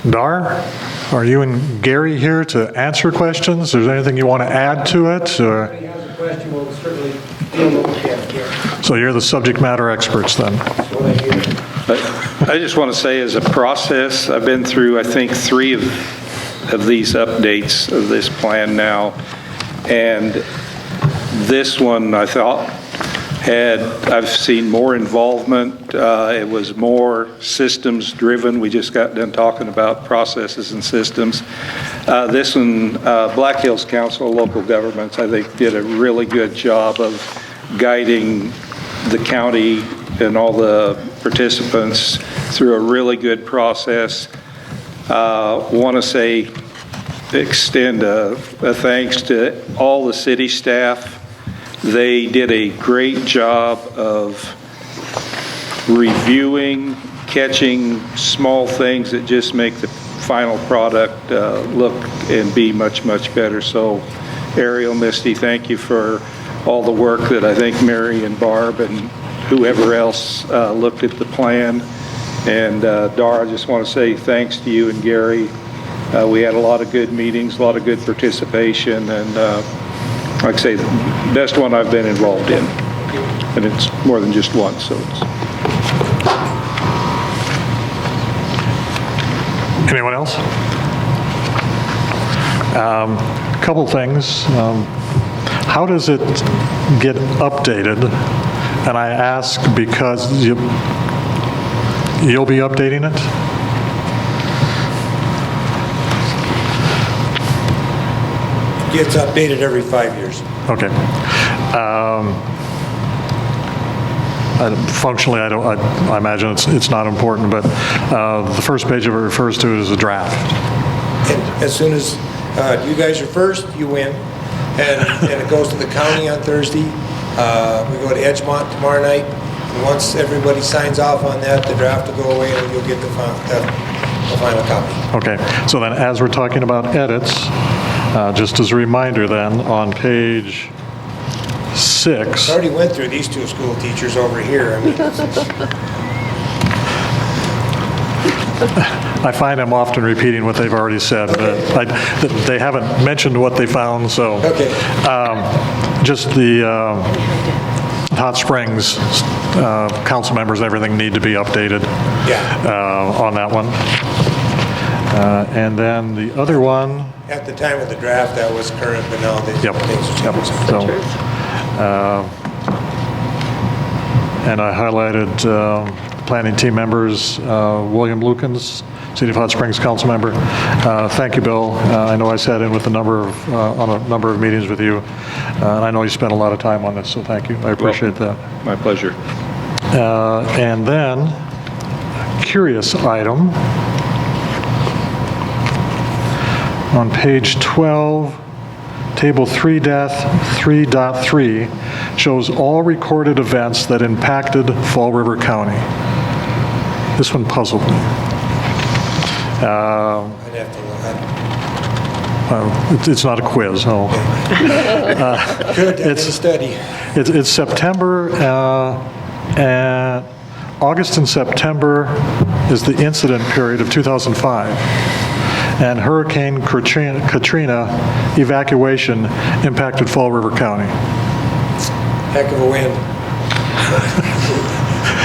S1: Dar, are you and Gary here to answer questions? Is there anything you want to add to it? Or?
S13: If anybody has a question, we'll certainly deal with it here.
S1: So you're the subject matter experts then?
S13: That's what I hear.
S4: I just want to say, as a process, I've been through, I think, 3 of these updates of this plan now, and this one, I thought, I've seen more involvement. It was more systems driven. We just got done talking about processes and systems. This one, Black Hills Council of Local Governments, I think, did a really good job of guiding the county and all the participants through a really good process. Want to extend a thanks to all the city staff. They did a great job of reviewing, catching small things that just make the final product look and be much, much better. So Ariel, Misty, thank you for all the work that I think Mary and Barb and whoever else looked at the plan. And Dara, I just want to say thanks to you and Gary. We had a lot of good meetings, a lot of good participation, and like I say, the best one I've been involved in. And it's more than just one, so it's
S1: Anyone else? Couple things. How does it get updated? And I ask because you'll be updating it?
S13: Gets updated every 5 years.
S1: Okay. Functionally, I imagine it's not important, but the first page of it refers to it as a draft.
S13: And as soon as you guys are first, you win. And it goes to the county on Thursday. We go to Edgemont tomorrow night. And once everybody signs off on that, the draft will go away and you'll get the final copy.
S1: Okay, so then as we're talking about edits, just as a reminder then, on page 6.
S13: I already went through these two school teachers over here. I mean,
S1: I find I'm often repeating what they've already said, but they haven't mentioned what they found, so.
S13: Okay.
S1: Just the Hot Springs council members and everything need to be updated on that one. And then the other one.
S13: At the time of the draft, that was current, but now things are changing.
S1: So, and I highlighted planning team members, William Lukens, City of Hot Springs council member. Thank you, Bill. I know I sat in with on a number of meetings with you, and I know you spent a lot of time on this, so thank you. I appreciate that.
S4: My pleasure.
S1: And then, curious item. On page 12, table 3.3 shows all recorded events that impacted Fall River County. This one puzzled me.
S13: I'd have to look.
S1: It's not a quiz, no.
S13: Good, it's a study.
S1: It's September, and August and September is the incident period of 2005. And Hurricane Katrina evacuation impacted Fall River County.
S13: Heck of a wind.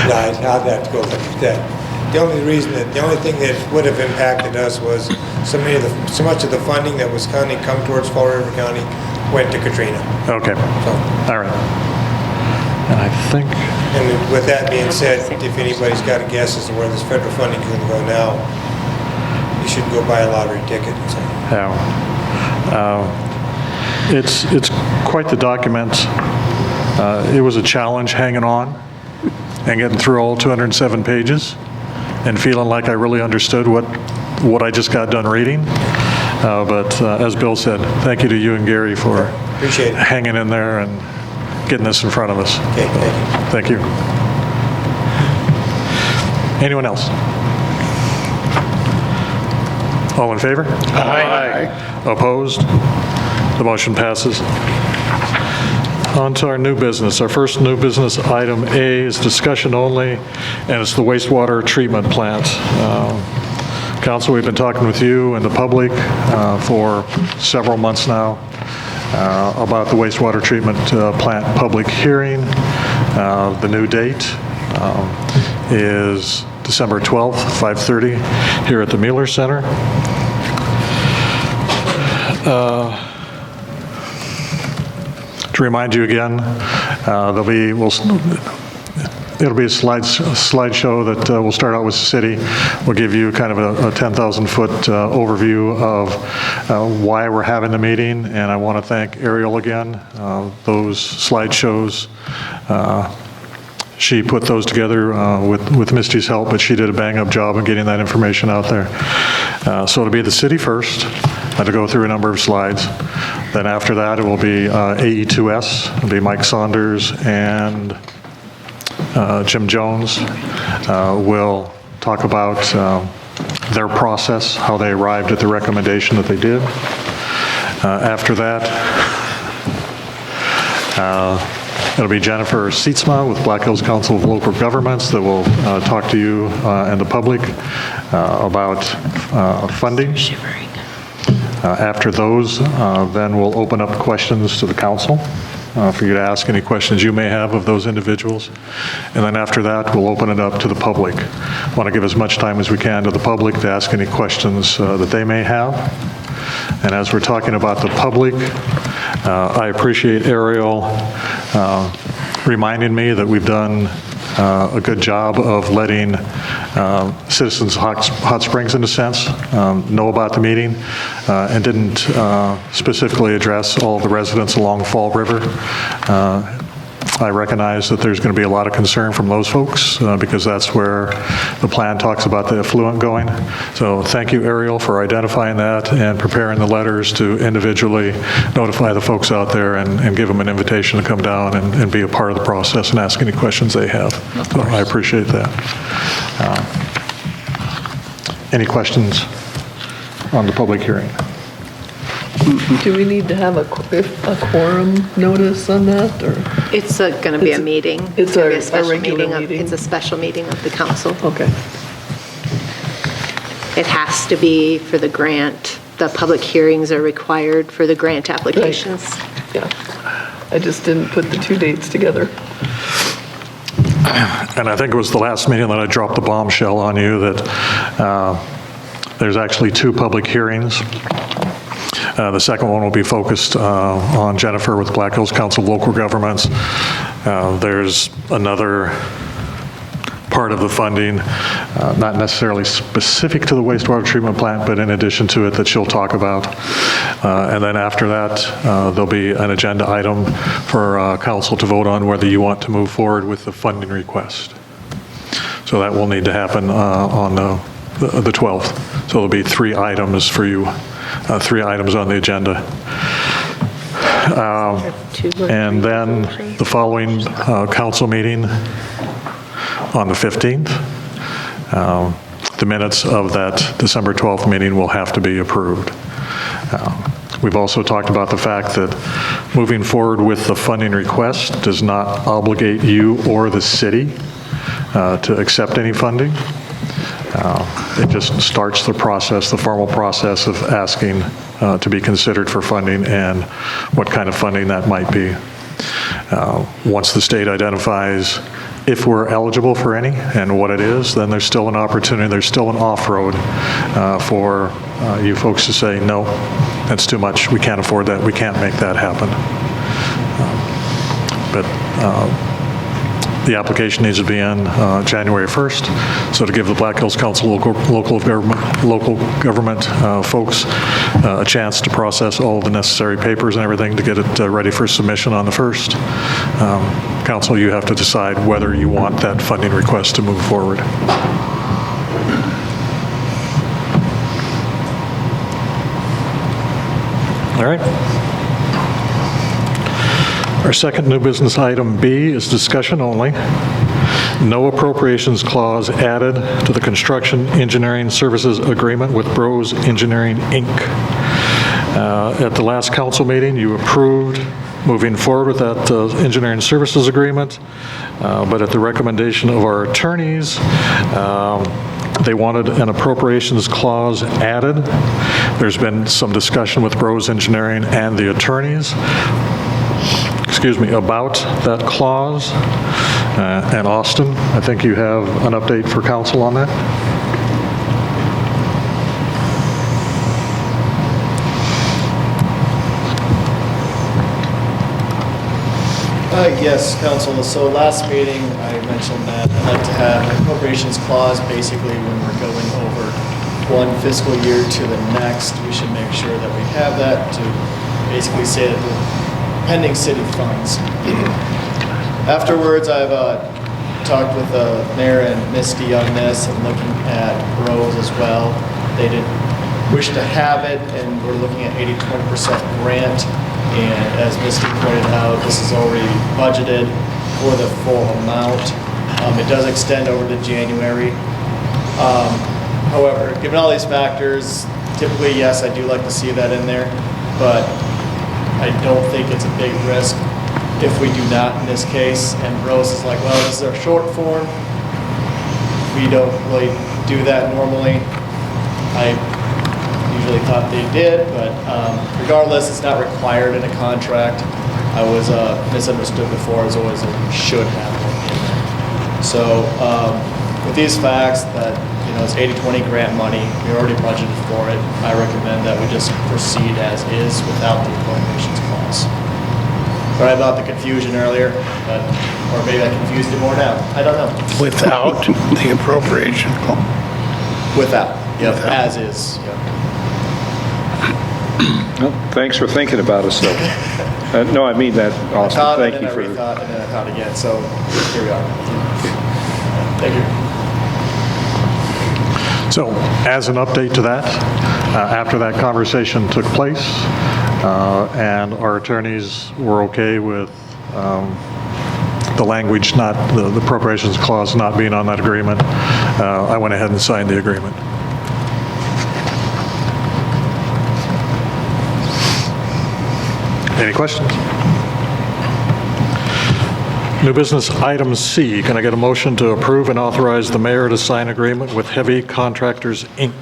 S13: No, I'd have to go look at that. The only thing that would have impacted us was so much of the funding that was come towards Fall River County went to Katrina.
S1: Okay. All right. And I think.
S13: And with that being said, if anybody's got a guess as to where this federal funding is going to go now, you should go buy a lottery ticket. So.
S1: Yeah. It's quite the document. It was a challenge hanging on and getting through all 207 pages and feeling like I really understood what I just got done reading. But as Bill said, thank you to you and Gary for hanging in there and getting this in front of us.
S13: Okay, thank you.
S1: Thank you. Anyone else? All in favor?
S5: Aye.
S1: Opposed? The motion passes. On to our new business. Our first new business, item A, is discussion only, and it's the wastewater treatment plant. Council, we've been talking with you and the public for several months now about the wastewater treatment plant public hearing. The new date is December 12th, 5:30, here at the Mueller Center. To remind you again, it'll be a slideshow that will start out with the city. We'll give you kind of a 10,000-foot overview of why we're having the meeting, and I want to thank Ariel again. Those slideshows, she put those together with Misty's help, but she did a bang-up job in getting that information out there. So it'll be the city first, to go through a number of slides. Then after that, it will be AE2S. It'll be Mike Saunders and Jim Jones will talk about their process, how they arrived at the recommendation that they did. After that, it'll be Jennifer Sietsma with Black Hills Council of Local Governments that will talk to you and the public about funding. After those, then we'll open up questions to the council. for you to ask any questions you may have of those individuals. And then after that, we'll open it up to the public. Want to give as much time as we can to the public to ask any questions that they may have. And as we're talking about the public, I appreciate Ariel reminding me that we've done a good job of letting citizens of Hot Springs, in a sense, know about the meeting and didn't specifically address all the residents along Fall River. I recognize that there's going to be a lot of concern from those folks because that's where the plan talks about the effluent going. So thank you, Ariel, for identifying that and preparing the letters to individually notify the folks out there and give them an invitation to come down and be a part of the process and ask any questions they have. So I appreciate that. Any questions on the public hearing?
S6: Do we need to have a quorum notice on that, or?
S2: It's going to be a meeting.
S6: It's
S2: gonna be
S6: a
S2: special
S6: regular meeting?
S2: It's a special meeting of the council.
S6: Okay.
S2: It has to be for the grant. The public hearings are required for the grant applications.
S6: Yeah. I just didn't put the two dates together.
S1: And I think it was the last meeting that I dropped the bombshell on you that there's actually 2 public hearings. The second one will be focused on Jennifer with Black Hills Council of Local Governments. There's another part of the funding, not necessarily specific to the wastewater treatment plant, but in addition to it that she'll talk about. And then after that, there'll be an agenda item for council to vote on whether you want to move forward with the funding request. So that will need to happen on the 12th. So there'll be 3 items for you. 3 items on the agenda. And then the following council meeting on the 15th, the minutes of that December 12th meeting will have to be approved. We've also talked about the fact that moving forward with the funding request does not obligate you or the city to accept any funding. It just starts the process, the formal process of asking to be considered for funding and what kind of funding that might be. Once the state identifies if we're eligible for any and what it is, then there's still an opportunity, there's still an off-road for you folks to say, no, that's too much, we can't afford that, we can't make that happen. But the application needs to be in January 1st, so to give the Black Hills Council local government folks a chance to process all the necessary papers and everything to get it ready for submission on the 1st. Council, you have to decide whether you want that funding request to move forward. All right. Our second new business item B is discussion only. No appropriations clause added to the construction engineering services agreement with Bros Engineering, Inc. At the last council meeting, you approved moving forward with that engineering services agreement, but at the recommendation of our attorneys, they wanted an appropriations clause added. There's been some discussion with Bros Engineering and the attorneys, about that clause. And Austin, I think you have an update for council on that?
S14: Yes, Council. So last meeting, I mentioned that I'd like to have an appropriations clause. Basically, when we're going over one fiscal year to the next, we should make sure that we have that to basically say that the pending city funds. Afterwards, I've talked with the mayor and Misty on this and looking at Bros as well. They didn't wish to have it, and we're looking at 80-20% grant. And as Misty pointed out, this is already budgeted for the full amount. It does extend over to January. However, given all these factors, typically, yes, I do like to see that in there, but I don't think it's a big risk if we do not in this case. And Bros is like, well, this is our short form. We don't really do that normally. I usually thought they did, but regardless, it's not required in a contract. I was misunderstood before. I was always a should have in there. So with these facts that, it's 80/20 grant money, we already budgeted for it, I recommend that we just proceed as is without the appropriations clause. Sorry about the confusion earlier, or maybe I confused you more now. I don't know.
S5: Without the appropriation clause.
S14: Without, yep, as is, yep.
S4: Well, thanks for thinking about us, though. No, I mean that, Austin. Thank you for...
S14: And then I thought again, so here we are. Thank you.
S1: So, as an update to that, after that conversation took place, and our attorneys were okay with the language not, the appropriations clause not being on that agreement, I went ahead and signed the agreement. Any questions? New business item C, can I get a motion to approve and authorize the mayor to sign agreement with Heavy Contractors, Inc.?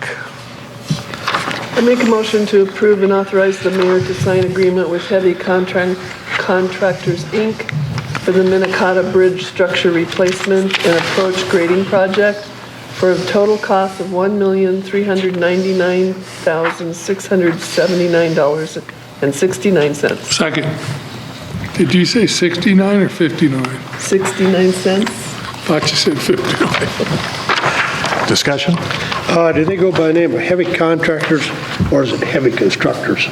S6: I make a motion to approve and authorize the mayor to sign agreement with Heavy Contractors, Inc. for the Minnetonka Bridge structure replacement and approach grading project for a total cost of $1,399,679.69.
S12: Second. Did you say 69 or 59?
S6: 69 cents.
S12: Thought you said 59.
S1: Discussion?
S7: Do they go by the name of Heavy Contractors or is it Heavy Constructors?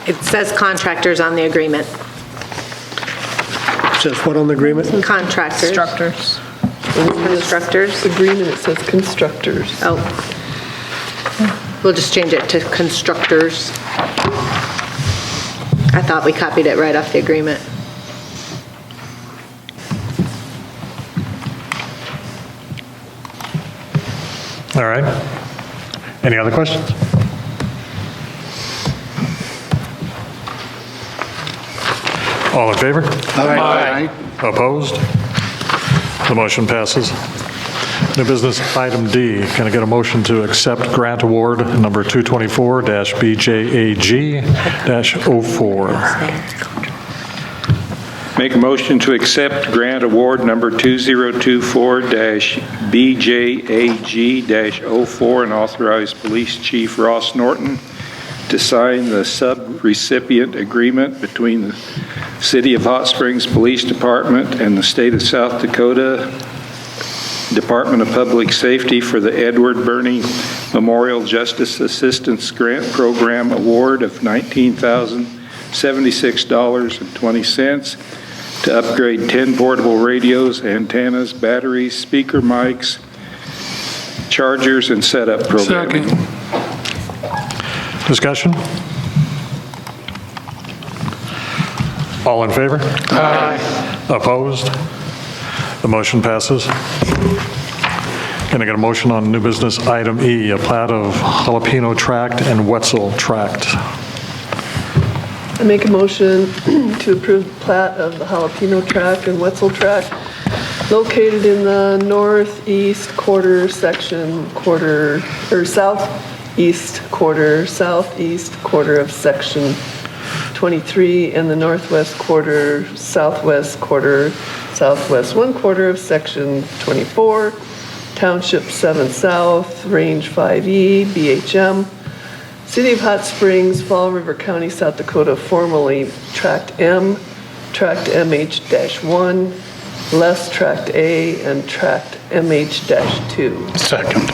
S2: It says contractors on the agreement.
S7: It says what on the agreement?
S2: Contractors.
S10: Constructors.
S2: Constructors.
S6: Agreement, it says constructors.
S2: Oh. We'll just change it to constructors. I thought we copied it right off the agreement.
S1: All right. Any other questions? All in favor?
S3: Aye.
S1: Opposed? The motion passes. New business item D, can I get a motion to accept grant award number 224-BJAG-04?
S4: Make a motion to accept grant award number 2024-BJAG-04 and authorize Police Chief Ross Norton to sign the sub-recipient agreement between the City of Hot Springs Police Department and the State of South Dakota Department of Public Safety for the Edward Birney Memorial Justice Assistance Grant Program Award of $19,076.20 to upgrade 10 portable radios, antennas, batteries, speaker mics, chargers, and setup programming.
S12: Second.
S1: Discussion? All in favor? Aye. Opposed? The motion passes. Can I get a motion on new business item E, a plat of Jalapeno Tract and Wetzel Tract?
S6: I make a motion to approve the plat of the Jalapeno Tract and Wetzel Tract located in the southeast quarter, southeast quarter of section 23 and the northwest quarter, southwest quarter, southwest 1/4 of section 24, Township 7 South, Range 5E, BHM, City of Hot Springs, Fall River County, South Dakota, formerly Tract M, Tract MH-1, less Tract A, and Tract MH-2.
S5: Second.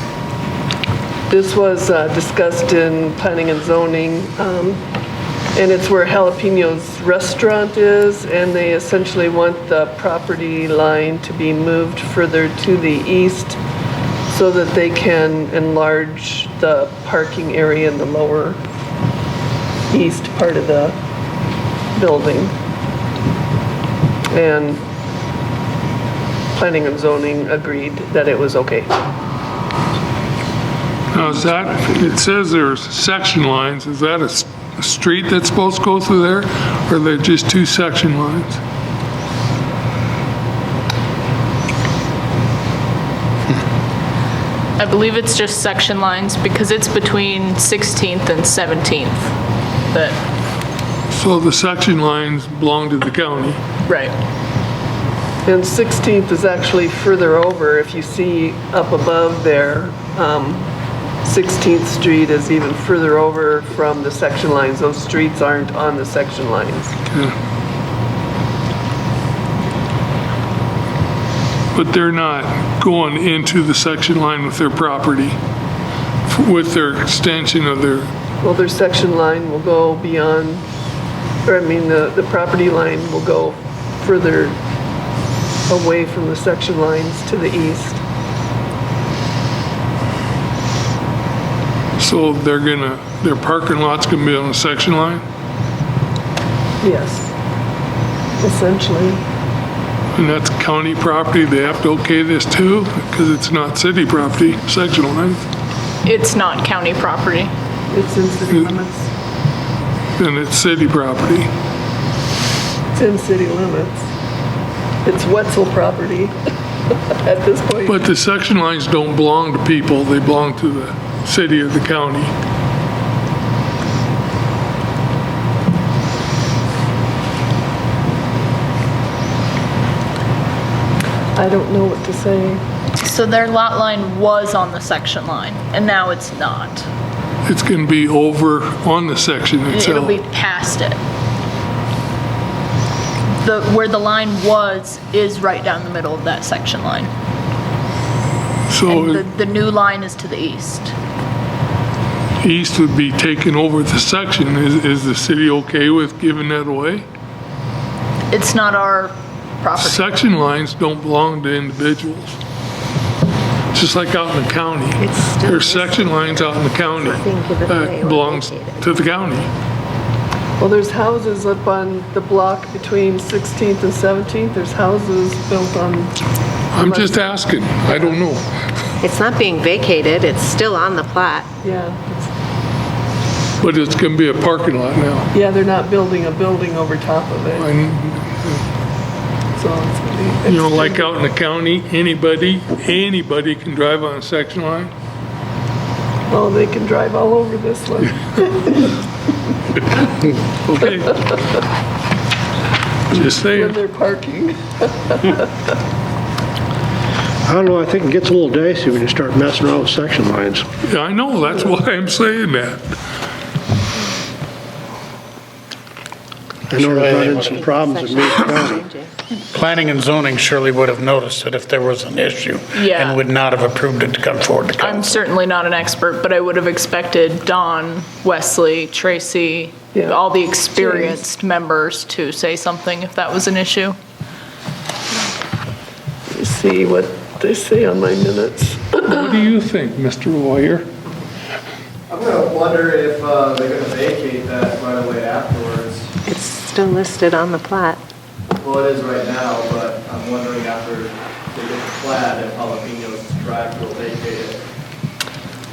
S6: This was discussed in planning and zoning, and it's where Jalapenos Restaurant is, and they essentially want the property line to be moved further to the east so that they can enlarge the parking area in the lower east part of the building. And planning and zoning agreed that it was okay.
S12: Now, is that, it says there's section lines, is that a street that's supposed to go through there, or are they just two section lines?
S10: I believe it's just section lines because it's between 16th and 17th that
S12: So the section lines belong to the county.
S10: Right.
S6: And 16th is actually further over. If you see up above there, 16th Street is even further over from the section lines. Those streets aren't on the section lines.
S12: But they're not going into the section line with their property, with their extension of their,
S6: Well, their section line will go beyond, or I mean, the property line will go further away from the section lines to the east.
S12: so their parking lot's gonna be on the section line?
S6: Yes, essentially.
S12: And that's county property, they have to okay this too? Because it's not city property, section line.
S10: It's not county property.
S6: It's in city limits.
S12: Then it's city property.
S6: It's in city limits. It's Wetzel property at this point.
S12: But the section lines don't belong to people, they belong to the city or the county.
S6: I don't know what to say.
S10: So their lot line was on the section line, and now it's not.
S12: It's gonna be over on the section
S10: It'll
S12: itself.
S10: be past it. Where the line was is right down the middle of that section line.
S12: So
S10: And the new line is to the east.
S12: east would be taking over the section. Is the city okay with giving that away?
S10: It's not our property.
S12: Section lines don't belong to individuals. Just like out in the county. There's section lines out in the county that belongs to the county.
S6: Well, there's houses up on the block between 16th and 17th. There's houses built on.
S12: I'm just asking. I don't know.
S2: It's not being vacated, it's still on the plat.
S6: Yeah,
S12: But it's gonna be a parking lot now.
S6: yeah, they're not building a building over top of it. So it's gonna be.
S12: You know, like out in the county, anybody can drive on a section line.
S6: Oh, they can drive all over this one.
S12: Okay. Just
S6: When
S12: saying.
S6: they're parking.
S7: I don't know, I think it gets a little dicey when you start messing around with section lines.
S12: Yeah, I know, that's why I'm saying that.
S7: I know I've run into some problems in Meade County.
S5: Planning and zoning surely would have noticed it if there was an issue.
S10: Yeah.
S5: And would not have approved it to come forward to
S10: I'm
S5: council.
S10: certainly not an expert, but I would have expected Don, Wesley, Tracy,
S6: Yeah.
S10: all the experienced members to say something if that was an issue.
S6: You see what they say on my minutes.
S12: What do you think, Mr. Lawyer?
S14: I'm gonna wonder if they're gonna vacate that right away afterwards.
S2: It's still listed on the plat.
S14: Well, it is right now, but I'm wondering after they get the plat, if Jalapenos Drive will vacate it.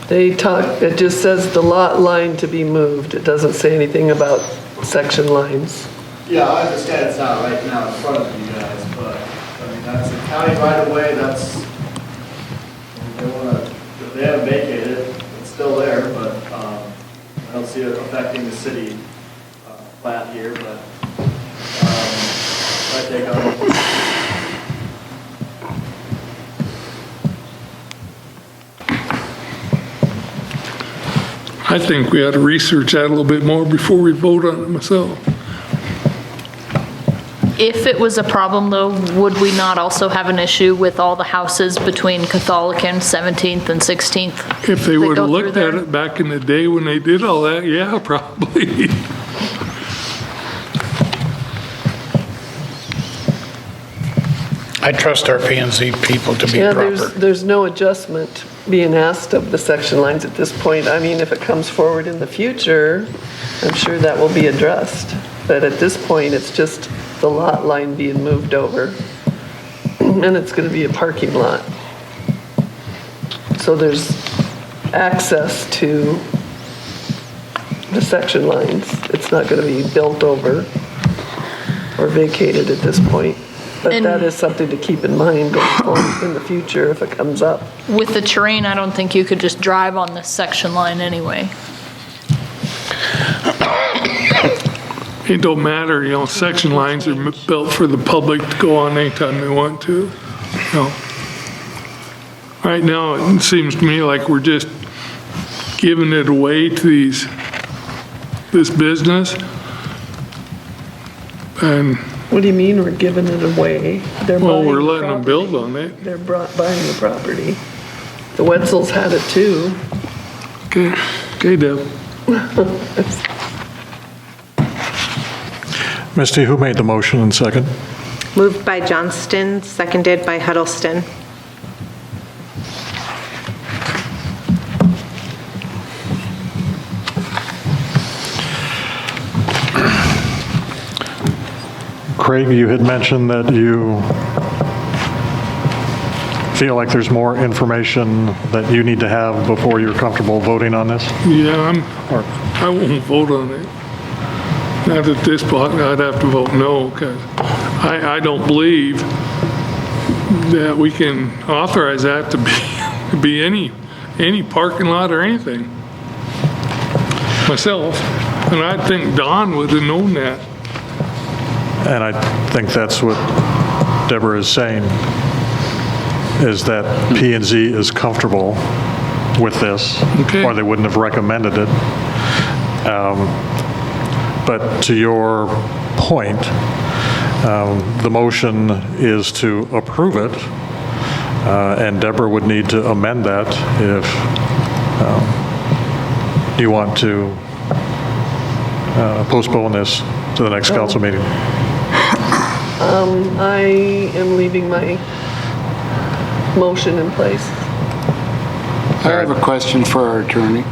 S6: They talk, it just says the lot line to be moved. It doesn't say anything about section lines.
S14: Yeah, I understand it's not right now in front of you guys, but, I mean, that's the county right away, that's, they wanna, if they haven't vacated it, it's still there, but, I don't see it affecting the city, plat here, but, I take on it.
S12: I think we ought to research that a little bit more before we vote on it myself.
S10: If it was a problem though, would we not also have an issue with all the houses between Catholic and 17th and 16th?
S12: If they
S10: That
S12: would
S10: go
S12: have
S10: through
S12: looked at
S10: there?
S12: it back in the day when they did all that, yeah, probably.
S5: I trust our P and Z people to be
S6: Yeah,
S5: proper.
S6: there's no adjustment being asked of the section lines at this point. I mean, if it comes forward in the future, I'm sure that will be addressed. But at this point, it's just the lot line being moved over. And it's gonna be a parking lot. So there's access to the section lines. It's not gonna be built over or vacated at this point. But
S10: And-
S6: that is something to keep in mind going forward in the future if it comes up.
S10: With the terrain, I don't think you could just drive on this section line anyway.
S12: it don't matter, you know, section lines are built for the public to go on anytime they want to, you know. Right now, it seems to me like we're just giving it away to this business. And
S6: What do you mean we're giving it away? They're
S12: well,
S6: buying
S12: we're
S6: the
S12: letting them build
S6: property.
S12: on it.
S6: They're buying the property. The Wetzels had it too.
S12: Okay, Deb.
S1: Misty, who made the motion and second?
S2: Moved by Johnston, seconded by Huddleston.
S1: Craig, you had mentioned that you feel like there's more information that you need to have before you're comfortable voting on this?
S12: Yeah, I won't vote on it. Not at this point, I'd have to vote no, because I don't believe that we can authorize that to be any parking lot or anything. Myself, and I think Don would have known that.
S1: And I think that's what Deborah is saying, is that P&Z is comfortable with this, or they wouldn't have recommended it. But to your point, the motion is to approve it, and Deborah would need to amend that if you want to postpone this to the next council meeting.
S6: I am leaving my motion in place.
S3: I have a question for our attorney.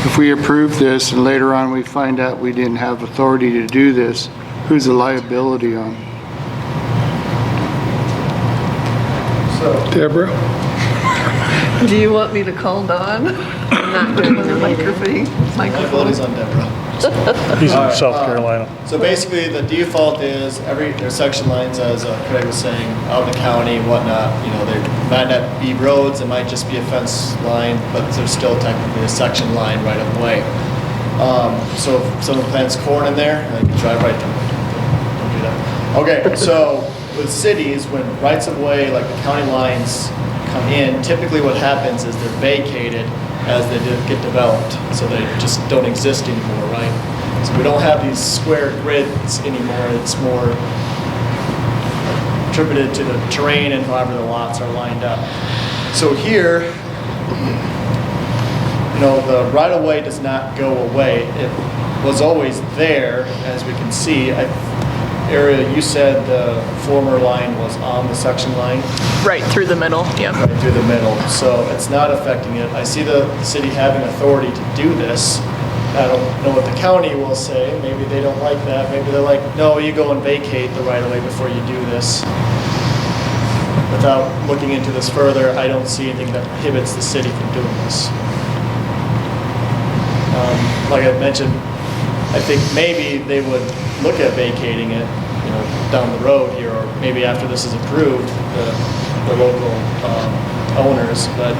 S3: If we approve this and later on we find out we didn't have authority to do this, who's the liability on?
S12: Deborah?
S6: Do you want me to call Don?
S2: I'm not doing the
S6: microphone.
S14: Liability's on Deborah.
S1: He's in South Carolina.
S14: So basically, the default is there's section lines, as Craig was saying, out in the county and whatnot. You know, there might not be roads, it might just be a fence line, but there's still technically a section line right of way. So if someone plants corn in there, they can drive right through it. Don't do that. Okay, so with cities, when rights of way, like the county lines, come in, typically what happens is they're vacated as they get developed, so they just don't exist anymore, right? So we don't have these square grids anymore. It's more attributed to the terrain and however the lots are lined up. So here, you know, the right-of-way does not go away. It was always there, as we can see. Area, you said the former line was on the section line?
S10: Right through the middle, yeah.
S14: Right through the middle, so it's not affecting it. I see the city having authority to do this. I don't know what the county will say. Maybe they don't like that. Maybe they're like, no, you go and vacate the right-of-way before you do this. Without looking into this further, I don't see anything that prohibits the city from doing this. Like I mentioned, I think maybe they would look at vacating it, you know, down the road here, or maybe after this is approved, the local owners, but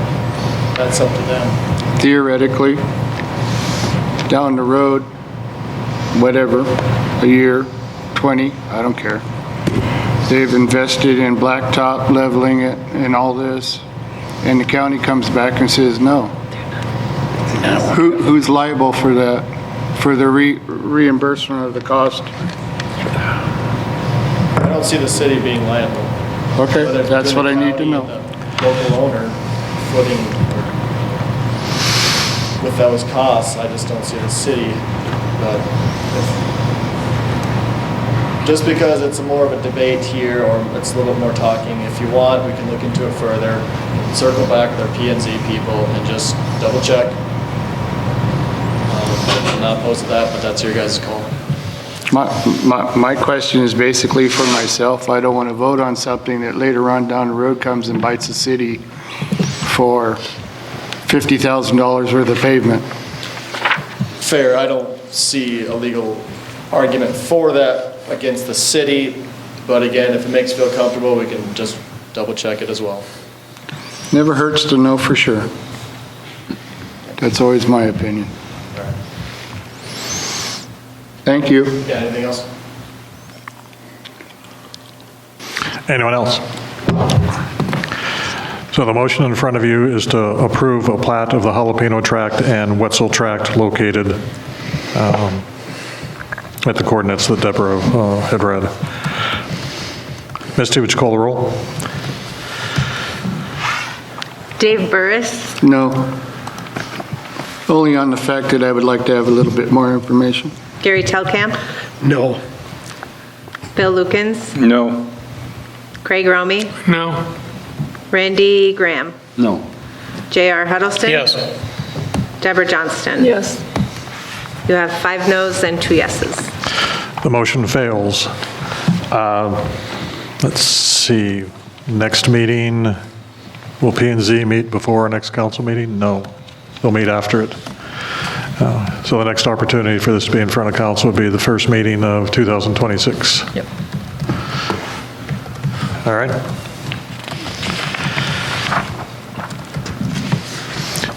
S14: that's up to them.
S3: Theoretically, down the road, whatever, a year, 20, I don't care. They've invested in blacktop, leveling it, and all this, and the county comes back and says no. Who's liable for that, for the reimbursement of the cost?
S14: I don't see the city being liable.
S3: Okay,
S14: Whether it's
S3: that's
S14: been
S3: what
S14: the
S3: I need to
S14: county
S3: know.
S14: and the local owner footing with those costs, I just don't see the city. But just because it's more of a debate here, or it's a little bit more talking, if you want, we can look into it further, circle back with our P&Z people and just double check. I'm not opposed to that, but that's your guys' call.
S3: My question is basically for myself. I don't want to vote on something that later on down the road comes and bites the city for $50,000 worth of pavement.
S14: Fair, I don't see a legal argument for that against the city, but again, if it makes you feel comfortable, we can just double check it as well.
S3: Never hurts to know for sure. That's always my opinion. Thank you.
S14: Yeah, anything else?
S1: Anyone else? So the motion in front of you is to approve a plat of the Jalapeno Tract and Wetzel Tract located at the coordinates that Deborah had read. Misty, would you call the roll?
S2: Dave Burris,
S3: No. Only on the fact that I would like to have a little bit more information.
S2: Gary Telkamp,
S7: No.
S2: Bill Lukens,
S4: No.
S2: Craig Romy,
S12: No.
S2: Randy Graham,
S11: No.
S2: J.R. Huddleston.
S5: Yes.
S2: Deborah Johnston.
S6: Yes.
S2: You have 5 noes and 2 yeses.
S1: The motion fails. Let's see, next meeting, will P and Z meet before our next council meeting? No, they'll meet after it. So the next opportunity for this to be in front of council would be the first meeting of 2026.
S10: Yep.
S1: All right.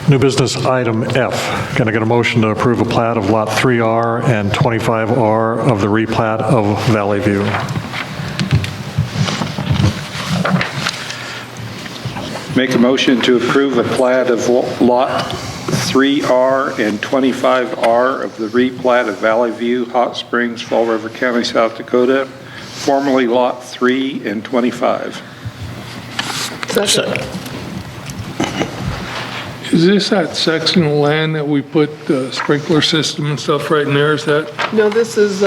S1: New business item F. Can I get a motion to approve a plat of Lot 3R and 25R of the replat of Valley View?
S4: Make a motion to approve a plat of Lot 3R and 25R of the replat of Valley View, Hot Springs, Fall River County, South Dakota, formerly Lot 3 and 25.
S6: Second.
S12: Is this that section of land that we put the sprinkler system and stuff right in there? Is that,
S6: No, this is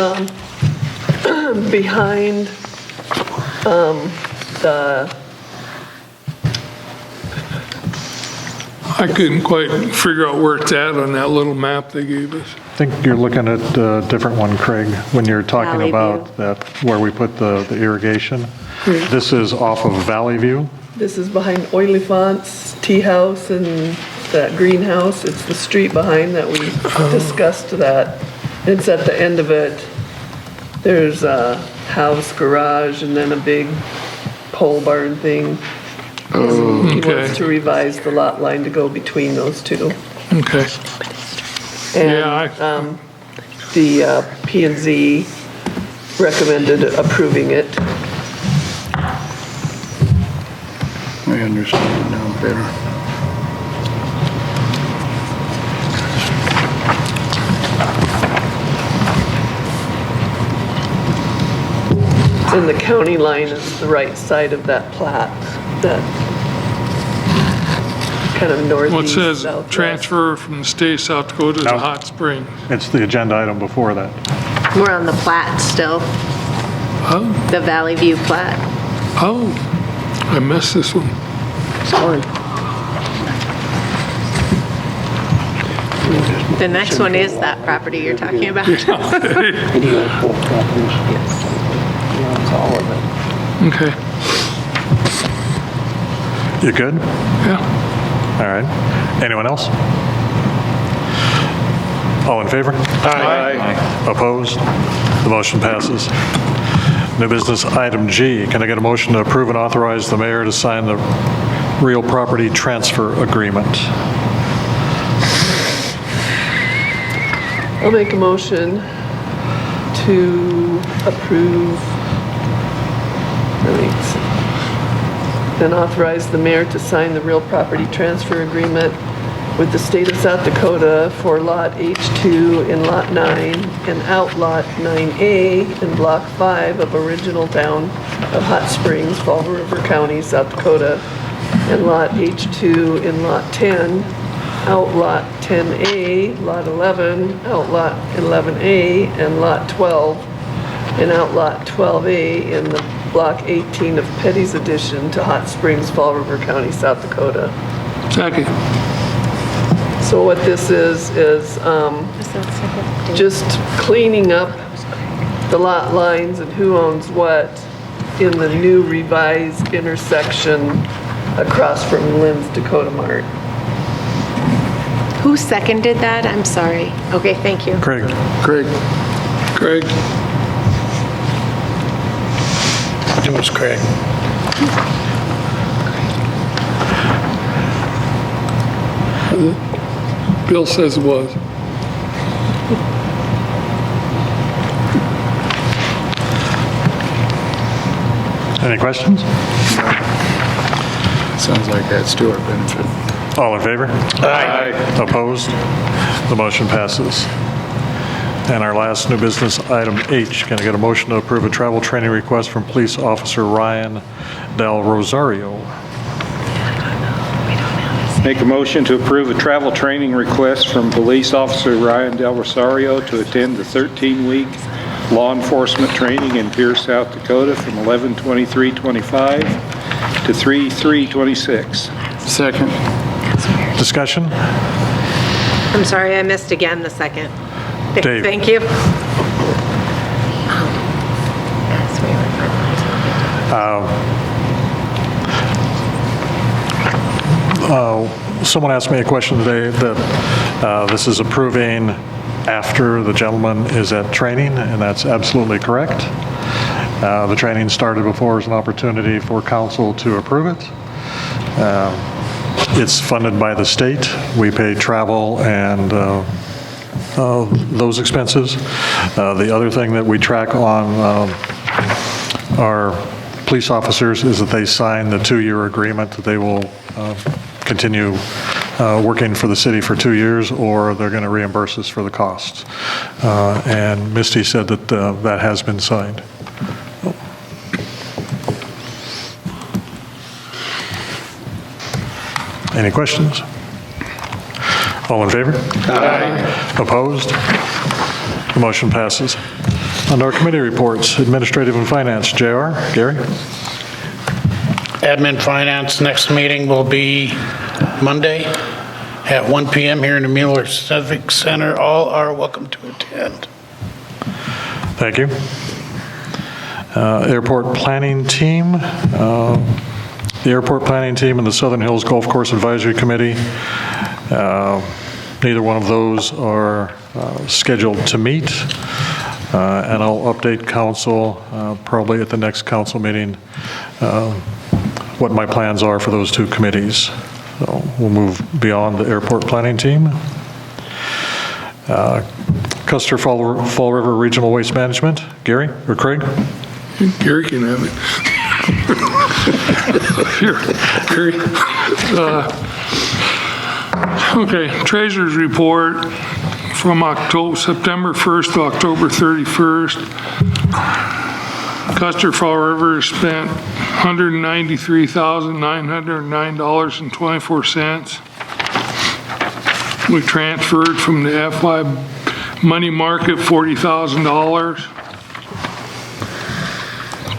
S6: behind the,
S12: I couldn't quite figure out where it's at on that little map they gave us.
S1: I think you're looking at a different one, Craig, when you're talking
S2: Valley
S1: about
S2: View.
S1: that, where we put the irrigation. This is off of Valley View.
S6: this is behind Oiliphant's tea house and that greenhouse. It's the street behind that we discussed that. It's at the end of it. There's a house, garage, and then a big pole barn thing. He
S12: Okay.
S6: wants to revise the lot line to go between those two.
S12: Okay. Yeah,
S6: And the P and Z recommended approving it.
S3: I understand it now better.
S6: And the county line is the right side of that plat, that kind of
S12: Well, it
S6: northeast,
S12: says
S6: southwest.
S12: transfer from the state of South Dakota to
S1: No.
S12: Hot Springs.
S1: It's the agenda item before that.
S2: We're on the plat still,
S12: Oh,
S2: the Valley View plat.
S12: oh, I missed this one.
S7: Sorry.
S2: The next one is that property you're talking about.
S7: And he owns both properties. He owns all of it.
S12: Okay,
S1: You good?
S12: yeah.
S1: All right. Anyone else? All in favor?
S4: Aye.
S1: Opposed? The motion passes. New business item G. Can I get a motion to approve and authorize the mayor to sign the real property transfer agreement?
S6: I'll make a motion to approve, and authorize the mayor to sign the real property transfer agreement with the state of South Dakota for Lot H2 in Lot 9 and Outlot 9A in Block 5 of original town of Hot Springs, Fall River County, South Dakota, and Lot H2 in Lot 10, Outlot 10A, Lot 11, Outlot 11A, and Lot 12, and Outlot 12A in the Block 18 of Petty's addition to Hot Springs, Fall River County, South Dakota.
S12: Second.
S6: So what this is just cleaning up the lot lines and who owns what in the new revised intersection across from Lynn's Dakota Mart.
S2: Who seconded that? I'm sorry. Okay, thank you.
S1: Craig?
S3: Craig,
S12: Craig?
S5: It was Craig.
S12: Bill says it was.
S1: Any questions?
S3: Sounds like that's to our benefit.
S1: All in favor? Aye. Opposed? The motion passes. And our last new business, item H, can I get a motion to approve a travel training request from Police Officer Ryan Del Rosario?
S4: Make a motion to approve a travel training request from Police Officer Ryan Del Rosario to attend the 13-week law enforcement training in Pierce, South Dakota from 11/23/25 to 3/3/26.
S3: Second.
S1: Discussion?
S2: I'm sorry, I missed again the second.
S1: Dave.
S2: Thank you.
S1: Someone asked me a question today that this is approving after the gentleman is at training, and that's absolutely correct. The training started before as an opportunity for council to approve it. It's funded by the state. We pay travel and those expenses. The other thing that we track on our police officers is that they sign the 2-year agreement that they will continue working for the city for 2 years, or they're going to reimburse us for the costs. And Misty said that that has been signed. Any questions? All in favor? Aye. Opposed? The motion passes. On our committee reports, Administrative and Finance, JR, Gary?
S5: Admin Finance, next meeting will be Monday at 1 PM here in the Mueller Civic Center. All are welcome to attend.
S1: Thank you. Airport Planning Team. The Airport Planning Team and the Southern Hills Golf Course Advisory Committee, neither one of those are scheduled to meet. And I'll update council probably at the next council meeting what my plans are for those two committees. So we'll move beyond the Airport Planning Team. Custer Fall River Regional Waste Management, Gary or Craig?
S12: Gary can have it. Here, Gary. Okay, Treasurer's Report from September 1st to October 31st. Custer Fall River spent $193,909.24. We transferred from the FY money market $40,000.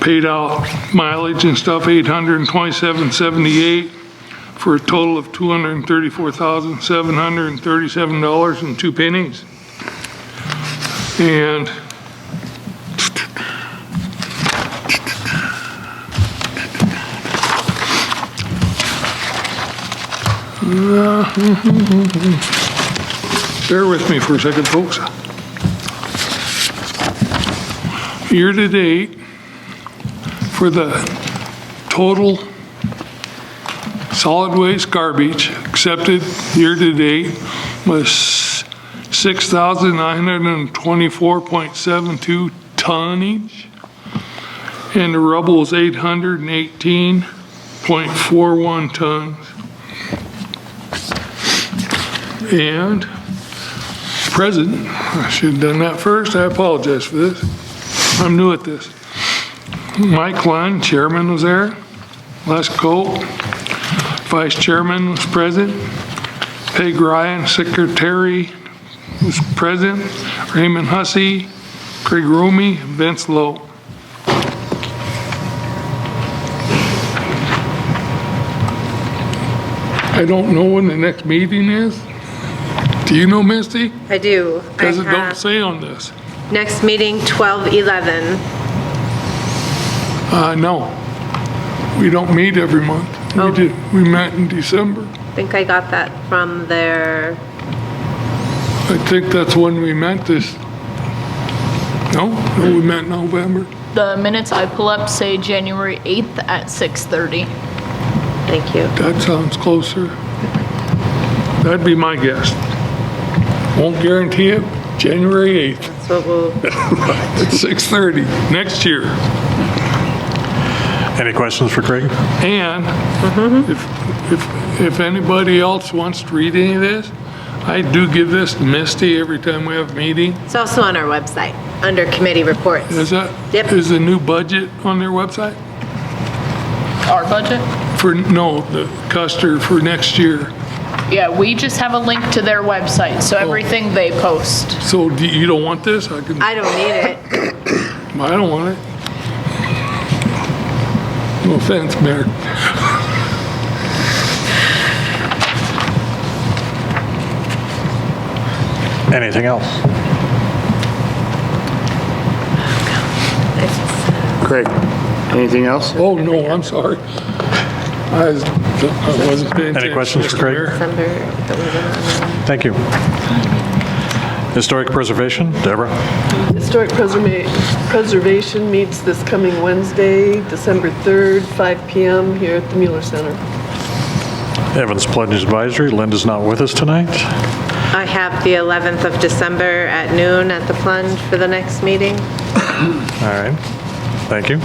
S12: Paid out mileage and stuff, $827.78, for a total of $234,737.02. And bear with me for a second, folks. Year to date, for the total solid waste garbage accepted year-to-date was 6,924.72 tonnage, and the rubble was 818.41 tons. And present, I should have done that first, I apologize for this. I'm new at this. Mike Lund, chairman, was there. Les Colt, vice chairman, was present. Peg Ryan, secretary, was present. Raymond Hussey, Craig Romey, Vince Lowe. I don't know when the next meeting is. Do you know, Misty?
S2: I do.
S12: Because it don't say on this.
S2: Next meeting, 12/11.
S12: No, we don't meet every month.
S2: Oh.
S12: We met in December.
S2: I think I got that from their,
S12: I think that's when we met this. No, we met in November.
S10: The minutes I pull up say January 8th at 6:30.
S2: thank you.
S12: That sounds closer. That'd be my guess. Won't guarantee it, January 8th.
S2: That's what we'll,
S12: At 6:30 next year.
S1: Any questions for Craig?
S12: And if anybody else wants to read any of this, I do give this to Misty every time we have a meeting.
S2: It's also on our website, under committee reports.
S12: Is that,
S2: Yep.
S12: is the new budget on their website?
S10: Our budget?
S12: No, the Custer for next year.
S10: Yeah, we just have a link to their website, so everything they post.
S12: So you don't want this? I
S2: don't need it.
S12: I don't want it. No offense, Mayor.
S1: Anything else?
S3: Craig, anything else?
S12: Oh, no, I'm sorry. I wasn't paying attention.
S1: Any questions for Craig? Thank you. Historic Preservation, Deborah?
S6: Historic Preservation meets this coming Wednesday, December 3rd, 5 PM here at the Mueller Center.
S1: Evans Pledge Advisory, Linda's not with us tonight.
S2: I have the 11th of December at noon at the Plunge for the next meeting.
S1: All right, thank you.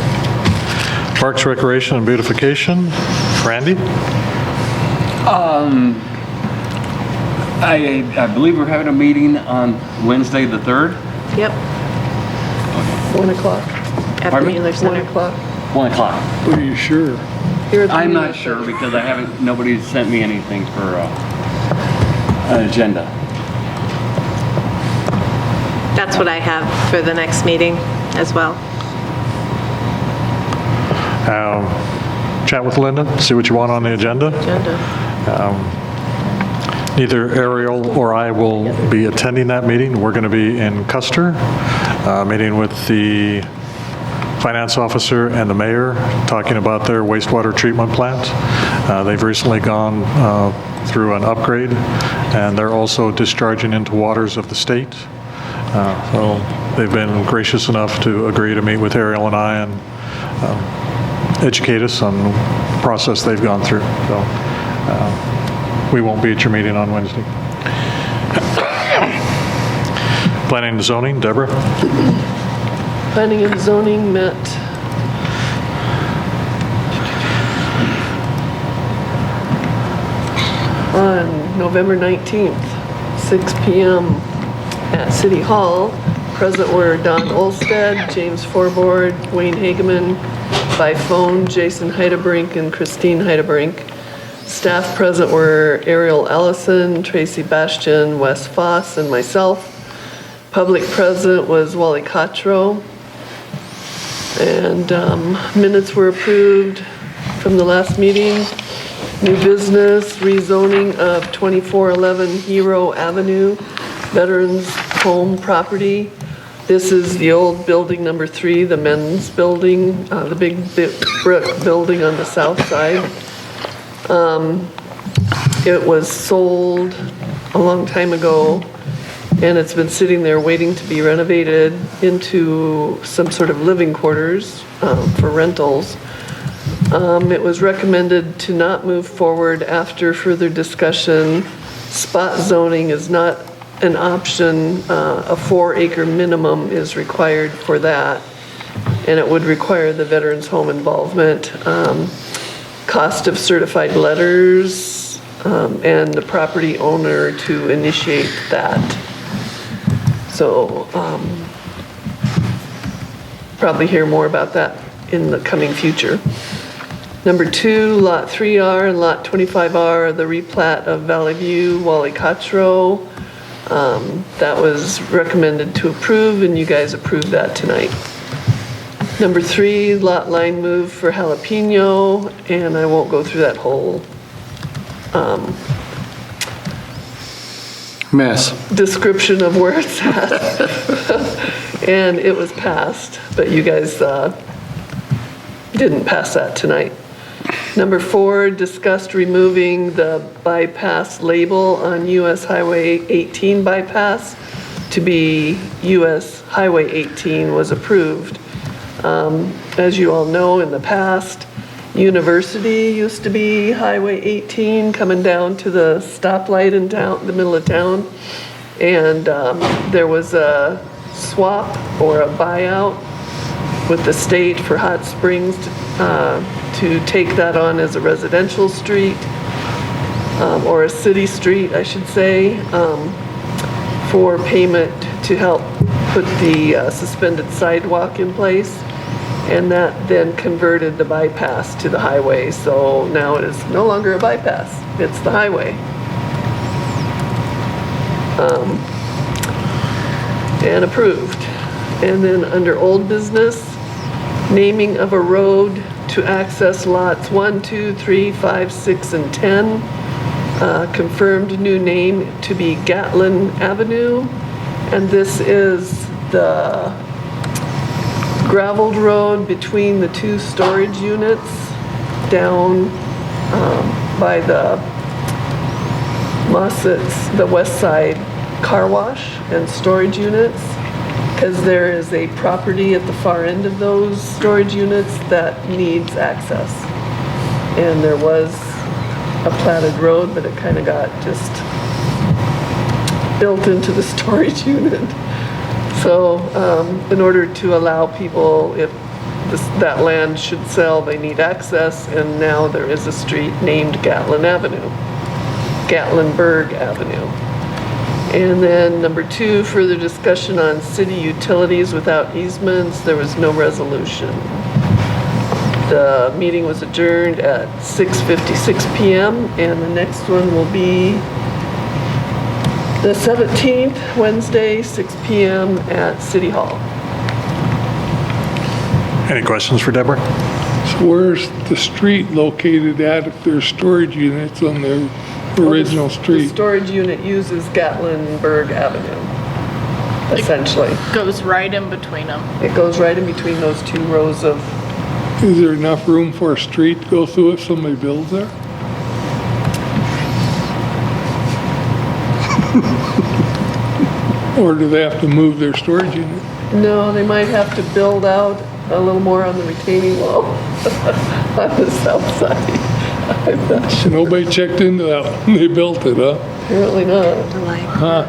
S1: Parks, Recreation, and Beautification, Randy?
S11: I believe we're having a meeting on Wednesday, the 3rd.
S2: Yep.
S6: 1 o'clock.
S2: At the
S11: Pardon me?
S2: Mueller
S6: 1
S2: Center.
S6: o'clock.
S11: 1 o'clock.
S12: Are you sure?
S6: Here at the
S11: I'm
S6: Mueller
S11: not sure
S6: Center.
S11: because nobody's sent me anything for an agenda.
S2: That's what I have for the next meeting as well.
S1: Chat with Linda, see what you want on the agenda. Neither Ariel or I will be attending that meeting. We're going to be in Custer, meeting with the finance officer and the mayor, talking about their wastewater treatment plant. They've recently gone through an upgrade, and they're also discharging into waters of the state. So they've been gracious enough to agree to meet with Ariel and I and educate us on the process they've gone through. So we won't be at your meeting on Wednesday. Planning and Zoning, Deborah?
S6: Planning and Zoning met on November 19th, 6 PM at City Hall. Present were Don Olsted, James Forboard, Wayne Hageman, by phone, Jason Heidebrink and Christine Heidebrink. Staff present were Ariel Ellison, Tracy Bastian, Wes Foss, and myself. Public present was Wally Cottrell. And minutes were approved from the last meeting. New business, rezoning of 2411 Hero Avenue, Veterans Home property. This is the old building number 3, the men's building, the big brick building on the south side. It was sold a long time ago, and it's been sitting there waiting to be renovated into some sort of living quarters for rentals. It was recommended to not move forward after further discussion. Spot zoning is not an option. A 4-acre minimum is required for that, and it would require the Veterans Home involvement. Cost of certified letters, and the property owner to initiate that. So probably hear more about that in the coming future. Number 2, Lot 3R and Lot 25R, the replat of Valley View, Wally Cottrell. That was recommended to approve, and you guys approved that tonight. Number 3, lot line move for Jalapeno, and I won't go through that whole
S3: Mess.
S6: description of where it's at. And it was passed, but you guys didn't pass that tonight. Number 4, discussed removing the bypass label on US Highway 18 bypass to be US Highway 18 was approved. As you all know, in the past, University used to be Highway 18 coming down to the stoplight in town, the middle of town. And there was a swap or a buyout with the state for Hot Springs to take that on as a residential street, or a city street, I should say, for payment to help put the suspended sidewalk in place. And that then converted the bypass to the highway, so now it is no longer a bypass, it's the highway. And approved. And then under old business, naming of a road to access lots 1, 2, 3, 5, 6, and 10. Confirmed new name to be Gatlin Avenue. And this is the gravelled road between the 2 storage units down by the Mossett's, the west side car wash and storage units, because there is a property at the far end of those storage units that needs access. And there was a platted road, but it kind of got just built into the storage unit. So in order to allow people, if that land should sell, they need access, and now there is a street named Gatlin Avenue, Gatlinburg Avenue. And then number 2, further discussion on city utilities without easements. There was no resolution. The meeting was adjourned at 6:56 p.m. and the next one will be the 17th, Wednesday, 6 p.m. at City Hall.
S1: Any questions for Deborah?
S12: So where's the street located at if there's storage units on the original
S6: The
S12: street?
S6: storage unit uses Gatlinburg Avenue, essentially.
S10: Goes right in between them.
S6: It goes right in between those 2 rows of,
S12: Is there enough room for a street to go through if somebody builds there? Or do they have to move their storage unit?
S6: no, they might have to build out a little more on the retaining wall on the south side. I'm not
S12: So nobody checked into that when they built it, huh?
S6: Apparently not.
S12: Huh.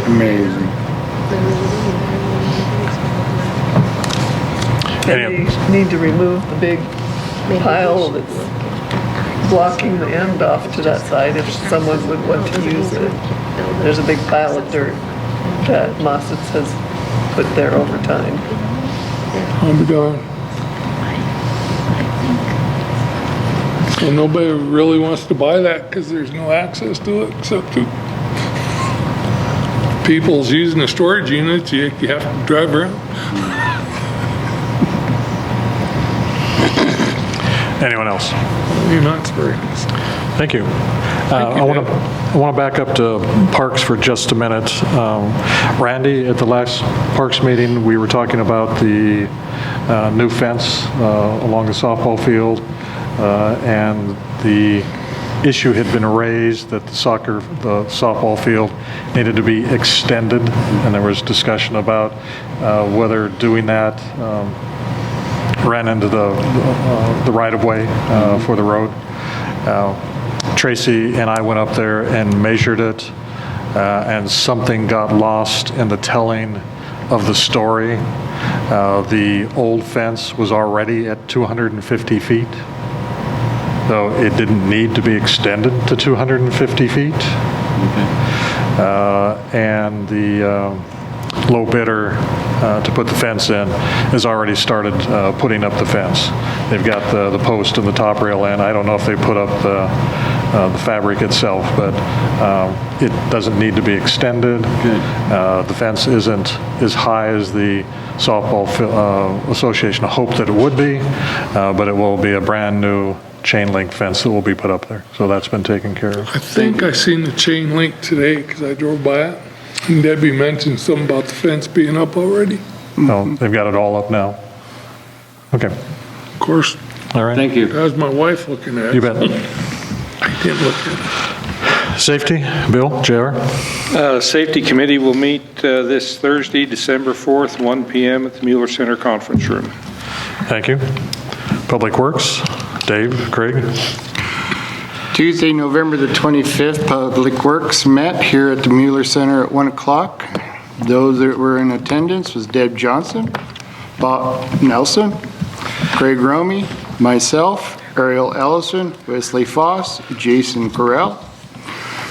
S3: Amazing.
S6: And they need to remove the big pile that's blocking the end off to that side if someone would want to use it. There's a big pile of dirt that Mossett's has put there over time.
S12: I'll be darned. So nobody really wants to buy that because there's no access to it except to people's using the storage units, you have to drive around.
S1: Anyone else?
S12: You're not very nice.
S1: Thank you. I want to back up to parks for just a minute. Randy, at the last parks meeting, we were talking about the new fence along the softball field, and the issue had been raised that the softball field needed to be extended, and there was discussion about whether doing that ran into the right-of-way for the road. Tracy and I went up there and measured it, and something got lost in the telling of the story. The old fence was already at 250 feet, so it didn't need to be extended to 250 feet. And the low bidder to put the fence in has already started putting up the fence. They've got the post and the top rail in. I don't know if they put up the fabric itself, but it doesn't need to be extended. The fence isn't as high as the softball association hoped that it would be, but it will be a brand new chain link fence that will be put up there. So that's been taken care of.
S12: I think I seen the chain link today because I drove by it. And Debbie mentioned something about the fence being up already.
S1: No, they've got it all up now. Okay.
S12: Of course.
S1: All right.
S11: Thank you.
S12: That was my wife looking at it.
S1: You bet.
S12: I didn't look at it.
S1: Safety, Bill, JR?
S4: Safety Committee will meet this Thursday, December 4th, 1 p.m. at the Mueller Center Conference Room.
S1: Thank you. Public Works, Dave, Craig?
S3: Tuesday, November the 25th, Public Works met here at the Mueller Center at 1 o'clock. Those that were in attendance was Deb Johnson, Bob Nelson, Craig Romey, myself, Ariel Ellison, Wesley Foss, Jason Correll.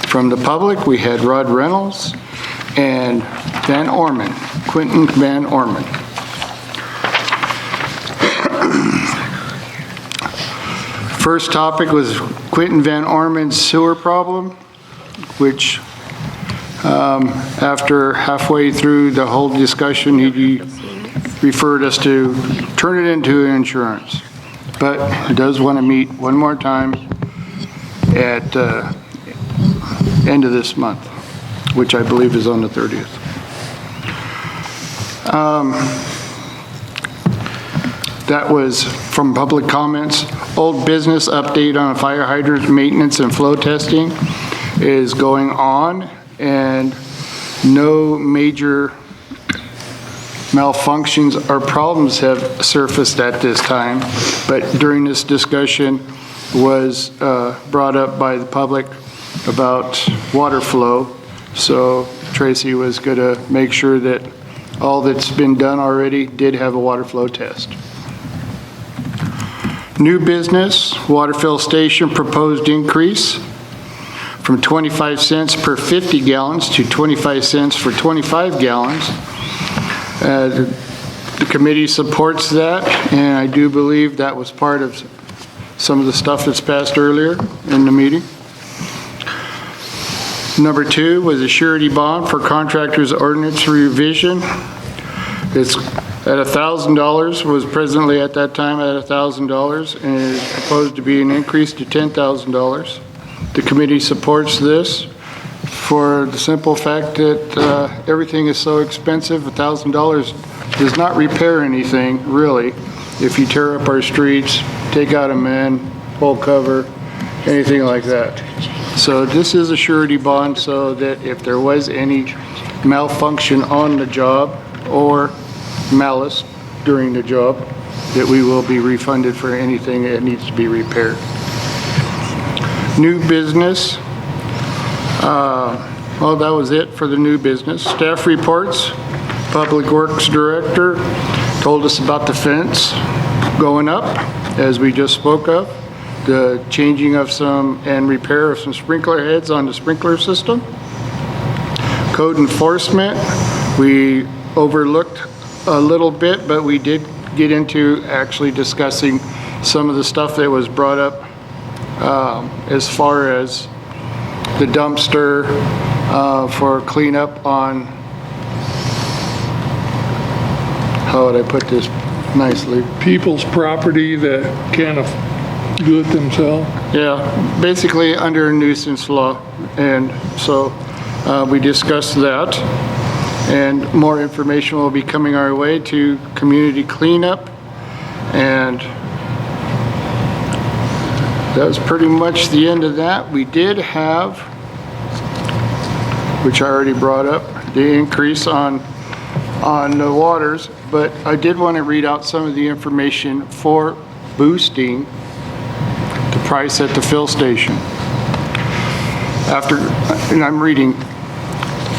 S3: From the public, we had Rod Reynolds and Van Orman, Quentin Van Orman. First topic was Quentin Van Orman's sewer problem, which after halfway through the whole discussion, he referred us to turn it into insurance. But he does want to meet one more time at end of this month, which I believe is on the 30th. That was from public comments. Old business update on fire hydrant maintenance and flow testing is going on, and no major malfunctions or problems have surfaced at this time. But during this discussion was brought up by the public about water flow. So Tracy was going to make sure that all that's been done already did have a water flow test. New business, water fill station proposed increase from 25 cents per 50 gallons to 25 cents for 25 gallons. The committee supports that, and I do believe that was part of some of the stuff that's passed earlier in the meeting. Number 2 was a surety bond for contractors ordinance revision. It's at $1,000, was presently at that time at $1,000, and is proposed to be an increase to $10,000. The committee supports this for the simple fact that everything is so expensive. $1,000 does not repair anything, really. If you tear up our streets, take out a man, hole cover, anything like that. So this is a surety bond so that if there was any malfunction on the job or malice during the job, that we will be refunded for anything that needs to be repaired. New business. Well, that was it for the new business. Staff reports. Public Works Director told us about the fence going up, as we just spoke of, the changing of some and repair of some sprinkler heads on the sprinkler system. Code enforcement, we overlooked a little bit, but we did get into actually discussing some of the stuff that was brought up as far as the dumpster for cleanup on, how would I put this nicely?
S12: People's property that can't do it themselves.
S3: Yeah, basically under nuisance law. And so we discussed that. And more information will be coming our way to community cleanup. And that was pretty much the end of that. We did have, which I already brought up, the increase on the waters, but I did want to read out some of the information for boosting the price at the fill station. And I'm reading,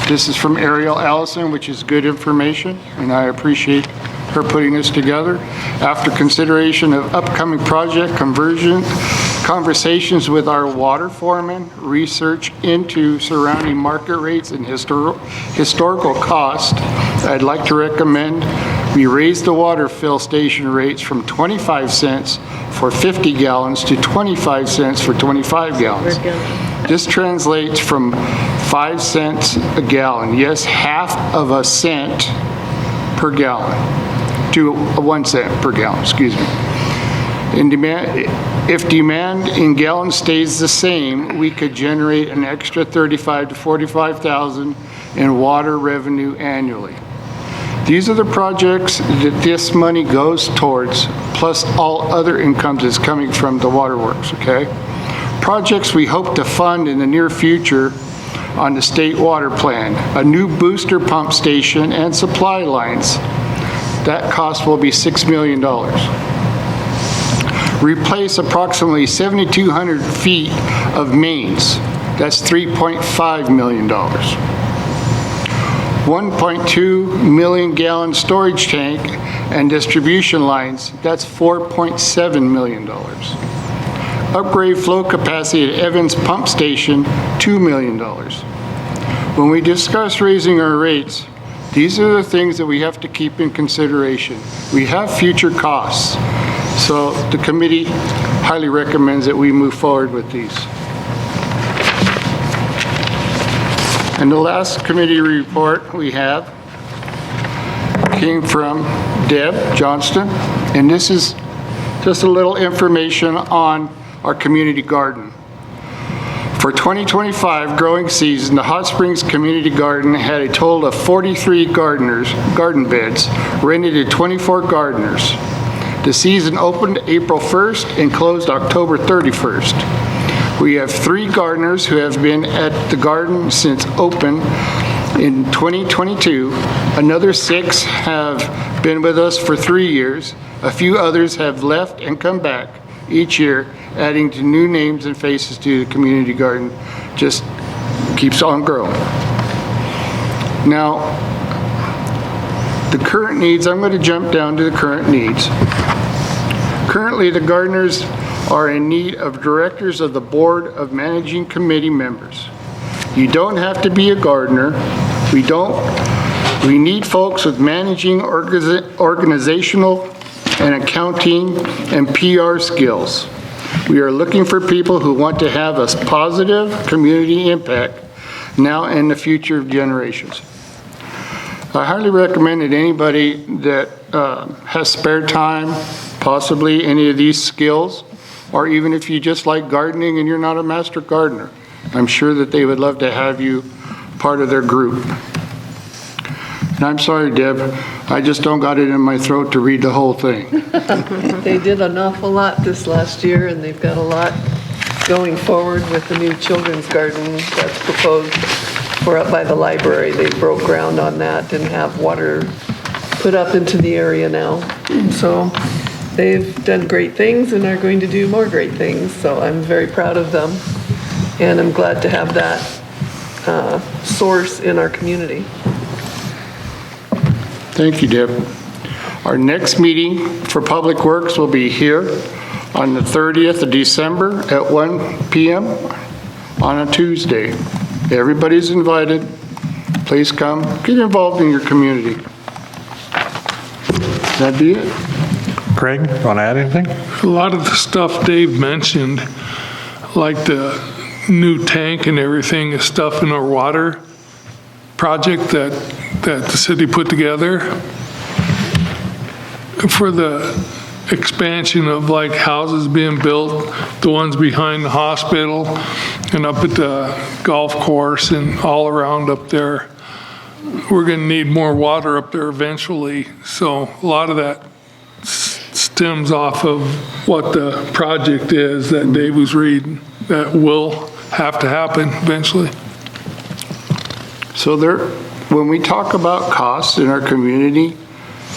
S3: this is from Ariel Allison, which is good information, and I appreciate her putting this together. After consideration of upcoming project conversations with our water foreman, research into surrounding market rates and historical cost, I'd like to recommend we raise the water fill station rates from 25 cents for 50 gallons to 25 cents for 25 gallons. This translates from 5 cents a gallon, yes, half of a cent per gallon, to 1 cent per gallon, excuse me. If demand in gallons stays the same, we could generate an extra $35,000 to $45,000 in water revenue annually. These are the projects that this money goes towards, plus all other incomes is coming from the waterworks, okay? Projects we hope to fund in the near future on the state water plan, a new booster pump station and supply lines. That cost will be $6 million. Replace approximately 7,200 feet of mains. That's $3.5 million. 1.2 million gallon storage tank and distribution lines, that's $4.7 million. Upgrade flow capacity at Evans Pump Station, $2 million. When we discuss raising our rates, these are the things that we have to keep in consideration. We have future costs, so the committee highly recommends that we move forward with these. And the last committee report we have came from Deb Johnston, and this is just a little information on our community garden. For 2025 growing season, the Hot Springs Community Garden had a total of 43 garden beds, rented to 24 gardeners. The season opened April 1st and closed October 31st. We have 3 gardeners who have been at the garden since open in 2022. Another 6 have been with us for 3 years. A few others have left and come back each year, adding to new names and faces to the community garden. Just keeps on growing. Now, the current needs, I'm going to jump down to the current needs. Currently, the gardeners are in need of directors of the Board of Managing Committee members. You don't have to be a gardener. We need folks with managing, organizational, and accounting and PR skills. We are looking for people who want to have a positive community impact now and the future generations. I highly recommend that anybody that has spare time, possibly any of these skills, or even if you just like gardening and you're not a master gardener, I'm sure that they would love to have you part of their group. And I'm sorry, Deb, I just don't got it in my throat to read the whole thing.
S6: They did an awful lot this last year, and they've got a lot going forward with the new children's garden that's proposed for up by the library. They broke ground on that and have water put up into the area now. So they've done great things and are going to do more great things. So I'm very proud of them, and I'm glad to have that source in our community.
S3: Thank you, Deb. Our next meeting for Public Works will be here on the 30th of December at 1 p.m. on a Tuesday. Everybody's invited. Please come. Get involved in your community. That'd be it.
S1: Craig, want to add anything?
S12: A lot of the stuff Dave mentioned, like the new tank and everything, is stuff in our water project that the city put together for the expansion of like houses being built, the ones behind the hospital and up at the golf course and all around up there. We're going to need more water up there eventually. So a lot of that stems off of what the project is that Dave was reading that will have to happen eventually.
S3: So when we talk about costs in our community,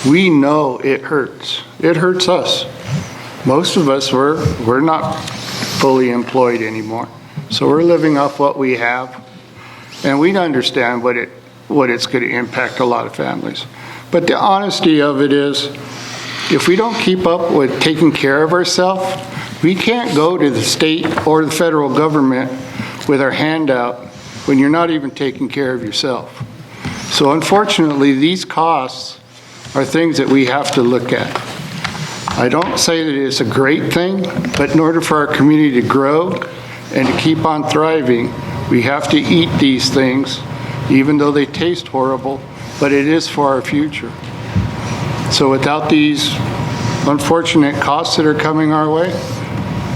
S3: we know it hurts. It hurts us. Most of us, we're not fully employed anymore. So we're living off what we have, and we understand what it's going to impact a lot of families. But the honesty of it is, if we don't keep up with taking care of ourselves, we can't go to the state or the federal government with our hand out when you're not even taking care of yourself. So unfortunately, these costs are things that we have to look at. I don't say that it's a great thing, but in order for our community to grow and to keep on thriving, we have to eat these things, even though they taste horrible, but it is for our future. So without these unfortunate costs that are coming our way,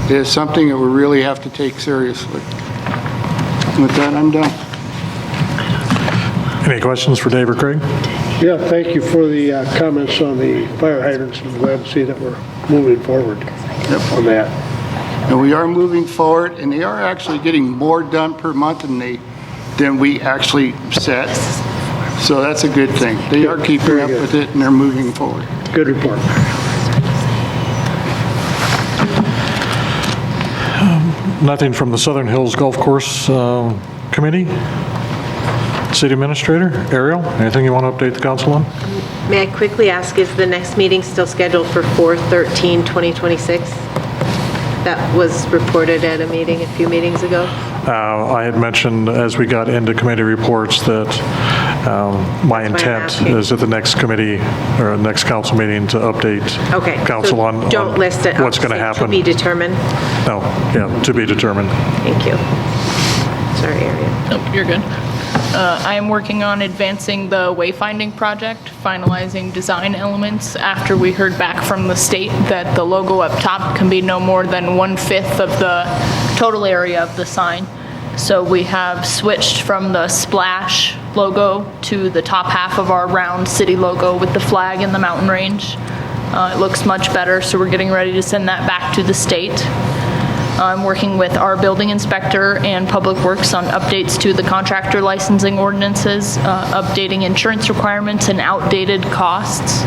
S3: it is something that we really have to take seriously. With that, I'm done.
S1: Any questions for Dave or Craig?
S7: Yeah, thank you for the comments on the fire hydrants. I'm glad to see that we're moving forward on that.
S3: And we are moving forward, and they are actually getting more done per month than we actually set. So that's a good thing. They are keeping up with it, and they're moving forward.
S7: Good report.
S1: Nothing from the Southern Hills Golf Course Committee? City Administrator, Ariel, anything you want to update the council on?
S2: May I quickly ask, is the next meeting still scheduled for 4/13/2026? That was reported at a meeting a few meetings ago.
S1: I had mentioned as we got into committee reports that my intent
S2: asking.
S1: is at the next committee or next council meeting to update
S2: Okay.
S1: council
S2: so
S1: on
S2: don't list it.
S1: what's going to
S2: Say
S1: happen.
S2: To be determined.
S1: No, yeah, to be determined.
S2: Thank you. Sorry, Ariel.
S10: Nope, you're good. I am working on advancing the wayfinding project, finalizing design elements after we heard back from the state that the logo up top can be no more than 1/5 of the total area of the sign. So we have switched from the splash logo to the top half of our round city logo with the flag and the mountain range. It looks much better, so we're getting ready to send that back to the state. I'm working with our building inspector and Public Works on updates to the contractor licensing ordinances, updating insurance requirements and outdated costs,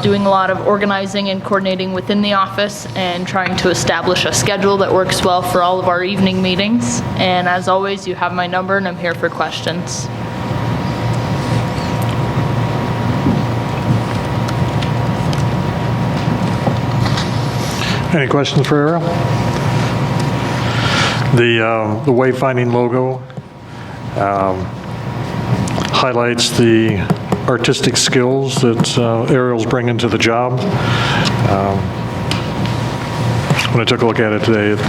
S10: doing a lot of organizing and coordinating within the office and trying to establish a schedule that works well for all of our evening meetings. And as always, you have my number and I'm here for questions.
S1: Any questions for Ariel? The wayfinding logo highlights the artistic skills that Ariel's bringing to the job. When I took a look at it today,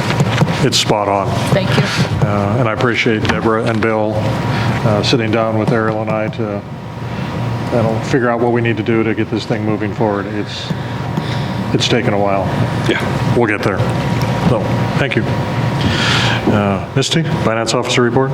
S1: it's spot on.
S10: Thank you.
S1: And I appreciate Deborah and Bill sitting down with Ariel and I to figure out what we need to do to get this thing moving forward. It's taken a while. Yeah. We'll get there. So, thank you. Misty, Finance Officer report.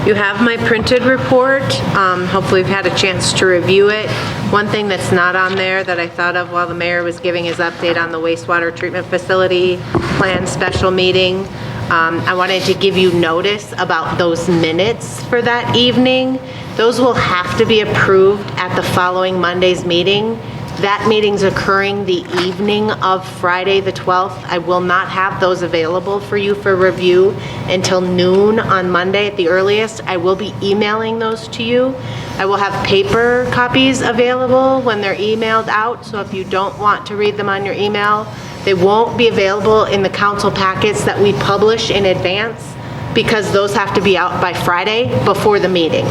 S2: You have my printed report. Hopefully you've had a chance to review it. One thing that's not on there that I thought of while the mayor was giving his update on the wastewater treatment facility plan special meeting, I wanted to give you notice about those minutes for that evening. Those will have to be approved at the following Monday's meeting. That meeting's occurring the evening of Friday, the 12th. I will not have those available for you for review until noon on Monday at the earliest. I will be emailing those to you. I will have paper copies available when they're emailed out, so if you don't want to read them on your email, they won't be available in the council packets that we publish in advance because those have to be out by Friday before the meeting.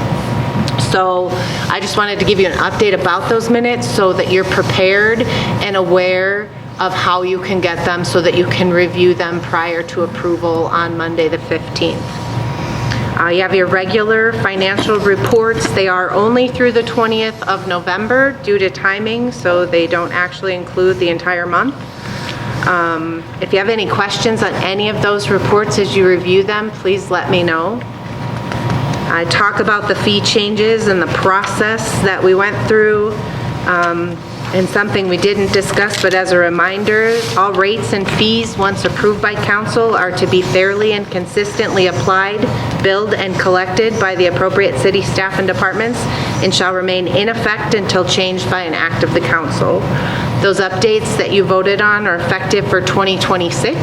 S2: So I just wanted to give you an update about those minutes so that you're prepared and aware of how you can get them so that you can review them prior to approval on Monday the 15th. You have your regular financial reports. They are only through the 20th of November due to timing, so they don't actually include the entire month. If you have any questions on any of those reports as you review them, please let me know. I talk about the fee changes and the process that we went through, and something we didn't discuss, but as a reminder, all rates and fees, once approved by council, are to be fairly and consistently applied, billed, and collected by the appropriate city staff and departments, and shall remain in effect until changed by an act of the council. Those updates that you voted on are effective for 2026.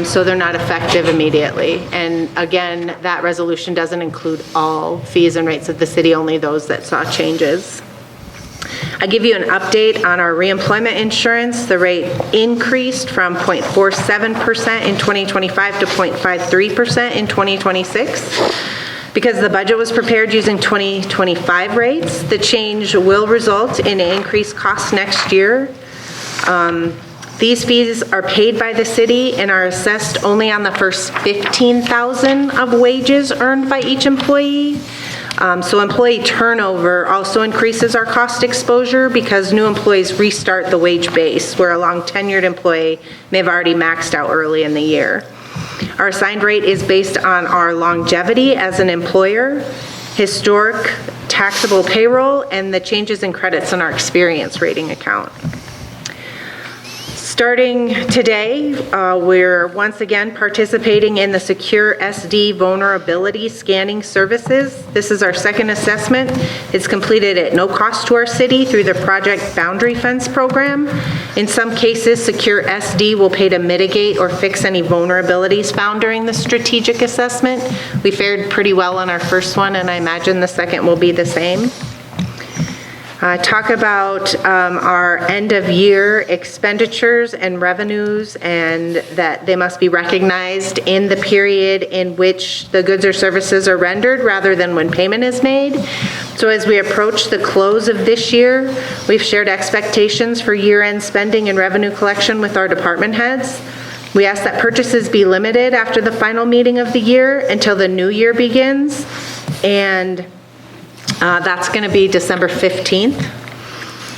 S2: So they're not effective immediately. And again, that resolution doesn't include all fees and rates of the city, only those that saw changes. I give you an update on our reemployment insurance. The rate increased from 0.47% in 2025 to 0.53% in 2026. Because the budget was prepared using 2025 rates, the change will result in increased costs next year. These fees are paid by the city and are assessed only on the first $15,000 of wages earned by each employee. So employee turnover also increases our cost exposure because new employees restart the wage base, where a long tenured employee may have already maxed out early in the year. Our assigned rate is based on our longevity as an employer, historic taxable payroll, and the changes in credits in our experience rating account. Starting today, we're once again participating in the Secure SD Vulnerability Scanning Services. This is our second assessment. It's completed at no cost to our city through the Project Boundary Fence program. In some cases, Secure SD will pay to mitigate or fix any vulnerabilities found during the strategic assessment. We fared pretty well on our first one, and I imagine the second will be the same. Talk about our end-of-year expenditures and revenues, and that they must be recognized in the period in which the goods or services are rendered rather than when payment is made. So as we approach the close of this year, we've shared expectations for year-end spending and revenue collection with our department heads. We ask that purchases be limited after the final meeting of the year until the new year begins, and that's going to be December 15th.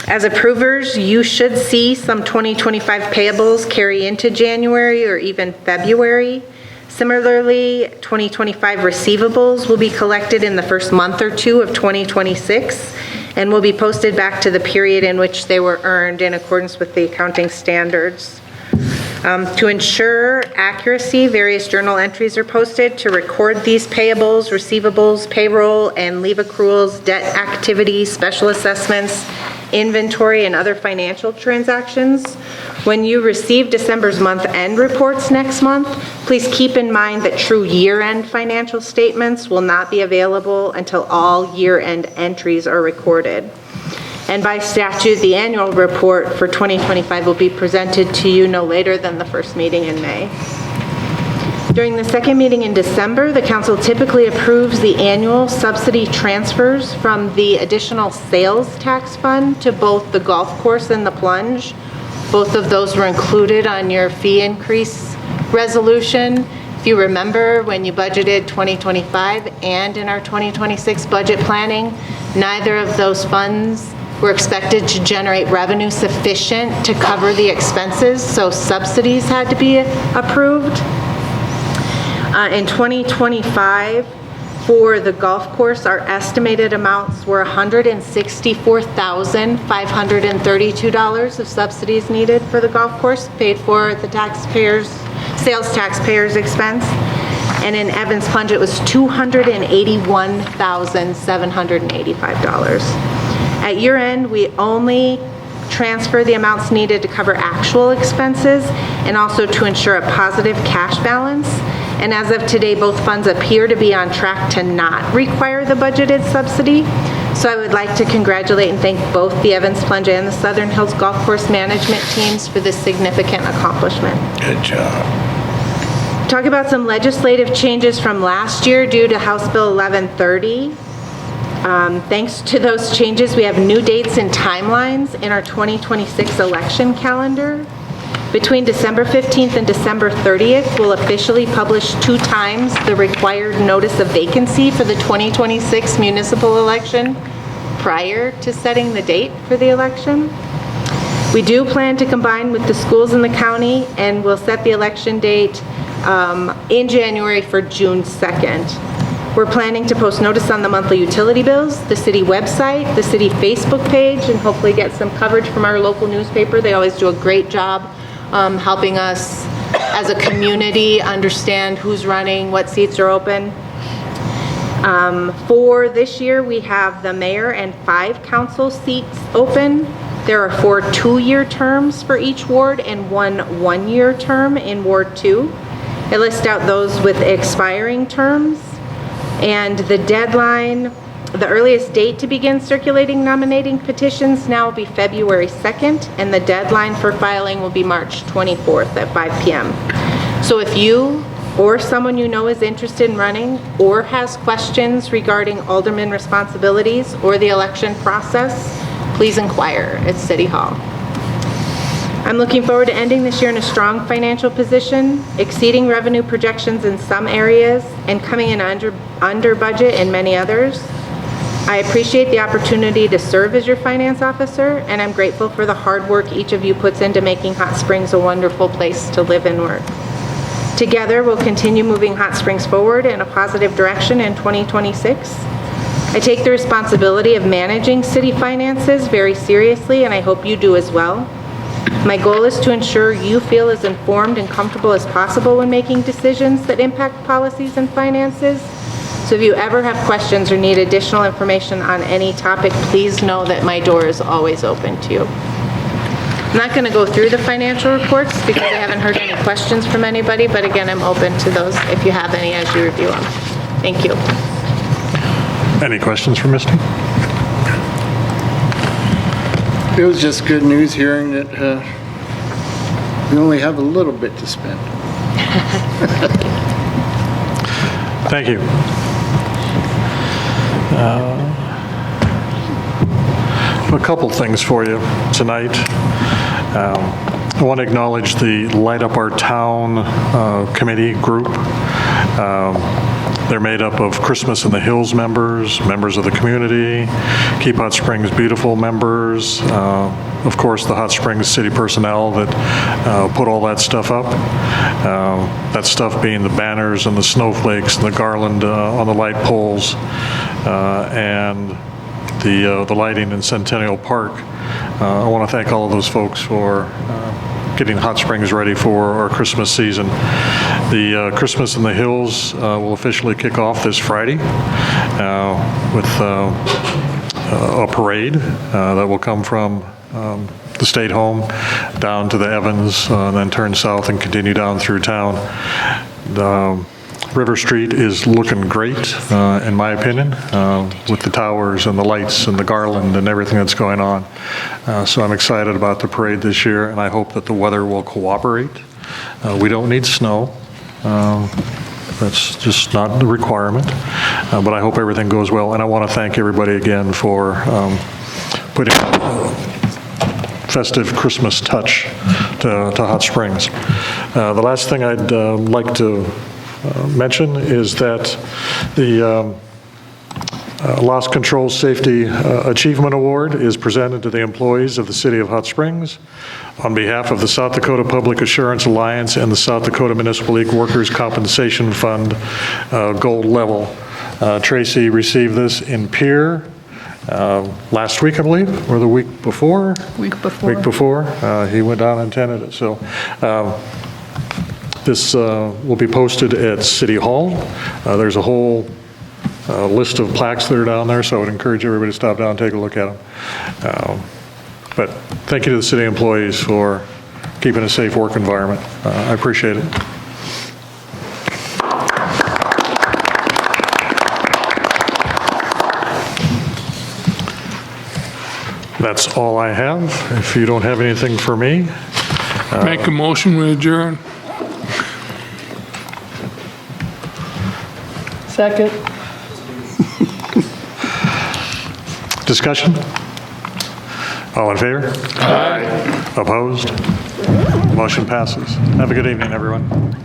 S2: As approvers, you should see some 2025 payables carry into January or even February. Similarly, 2025 receivables will be collected in the first month or two of 2026 and will be posted back to the period in which they were earned in accordance with the accounting standards. To ensure accuracy, various journal entries are posted to record these payables, receivables, payroll, and leave accruals, debt activity, special assessments, inventory, and other financial transactions. When you receive December's month-end reports next month, please keep in mind that true year-end financial statements will not be available until all year-end entries are recorded. And by statute, the annual report for 2025 will be presented to you no later than the first meeting in May. During the second meeting in December, the council typically approves the annual subsidy transfers from the additional sales tax fund to both the golf course and the plunge. Both of those were included on your fee increase resolution. If you remember, when you budgeted 2025 and in our 2026 budget planning, neither of those funds were expected to generate revenue sufficient to cover the expenses, so subsidies had to be approved. In 2025, for the golf course, our estimated amounts were $164,532 of subsidies needed for the golf course, paid for at the sales taxpayers' expense. And in Evans Plunge, it was $281,785. At year end, we only transfer the amounts needed to cover actual expenses and also to ensure a positive cash balance. And as of today, both funds appear to be on track to not require the budgeted subsidy. So I would like to congratulate and thank both the Evans Plunge and the Southern Hills Golf Course management teams for this significant accomplishment.
S5: Good job.
S2: Talk about some legislative changes from last year due to House Bill 1130. Thanks to those changes, we have new dates and timelines in our 2026 election calendar. Between December 15th and December 30th, we'll officially publish 2 times the required notice of vacancy for the 2026 municipal election prior to setting the date for the election. We do plan to combine with the schools in the county, and we'll set the election date in January for June 2nd. We're planning to post notice on the monthly utility bills, the city website, the city Facebook page, and hopefully get some coverage from our local newspaper. They always do a great job helping us as a community understand who's running, what seats are open. For this year, we have the mayor and 5 council seats open. There are 4 2-year terms for each ward and 1 1-year term in Ward 2. I list out those with expiring terms. And the deadline, the earliest date to begin circulating nominating petitions now will be February 2nd, and the deadline for filing will be March 24th at 5 p.m. So if you or someone you know is interested in running or has questions regarding alderman responsibilities or the election process, please inquire at City Hall. I'm looking forward to ending this year in a strong financial position, exceeding revenue projections in some areas, and coming in under budget in many others. I appreciate the opportunity to serve as your finance officer, and I'm grateful for the hard work each of you puts into making Hot Springs a wonderful place to live and work. Together, we'll continue moving Hot Springs forward in a positive direction in 2026. I take the responsibility of managing city finances very seriously, and I hope you do as well. My goal is to ensure you feel as informed and comfortable as possible when making decisions that impact policies and finances. So if you ever have questions or need additional information on any topic, please know that my door is always open to you. I'm not going to go through the financial reports because I haven't heard any questions from anybody, but again, I'm open to those if you have any as you review them. Thank you.
S1: Any questions for Misty?
S3: It was just good news hearing that we only have a little bit to spend.
S1: Thank you. A couple things for you tonight. I want to acknowledge the Light Up Our Town committee group. They're made up of Christmas in the Hills members, members of the community, Keep Hot Springs Beautiful members, of course, the Hot Springs city personnel that put all that stuff up. That stuff being the banners and the snowflakes and the garland on the light poles and the lighting in Centennial Park. I want to thank all of those folks for getting Hot Springs ready for our Christmas season. The Christmas in the Hills will officially kick off this Friday with a parade that will come from the State Home down to the Evans, then turn south and continue down through town. River Street is looking great, in my opinion, with the towers and the lights and the garland and everything that's going on. So I'm excited about the parade this year, and I hope that the weather will cooperate. We don't need snow. That's just not the requirement, but I hope everything goes well. And I want to thank everybody again for putting a festive Christmas touch to Hot Springs. The last thing I'd like to mention is that the Loss Control Safety Achievement Award is presented to the employees of the City of Hot Springs on behalf of the South Dakota Public Assurance Alliance and the South Dakota Municipal League Workers' Compensation Fund Gold Level. Tracy received this in Pierre last week, I believe, or the week before?
S10: Week before.
S1: Week before. He went down and attended it. So this will be posted at City Hall. There's a whole list of plaques that are down there, so I would encourage everybody to stop down and take a look at them. But thank you to the city employees for keeping a safe work environment. I appreciate it. That's all I have. If you don't have anything for me.
S12: Make a motion, we adjourn.
S6: Second.
S1: Discussion? All in favor? Aye. Opposed? Motion passes. Have a good evening, everyone.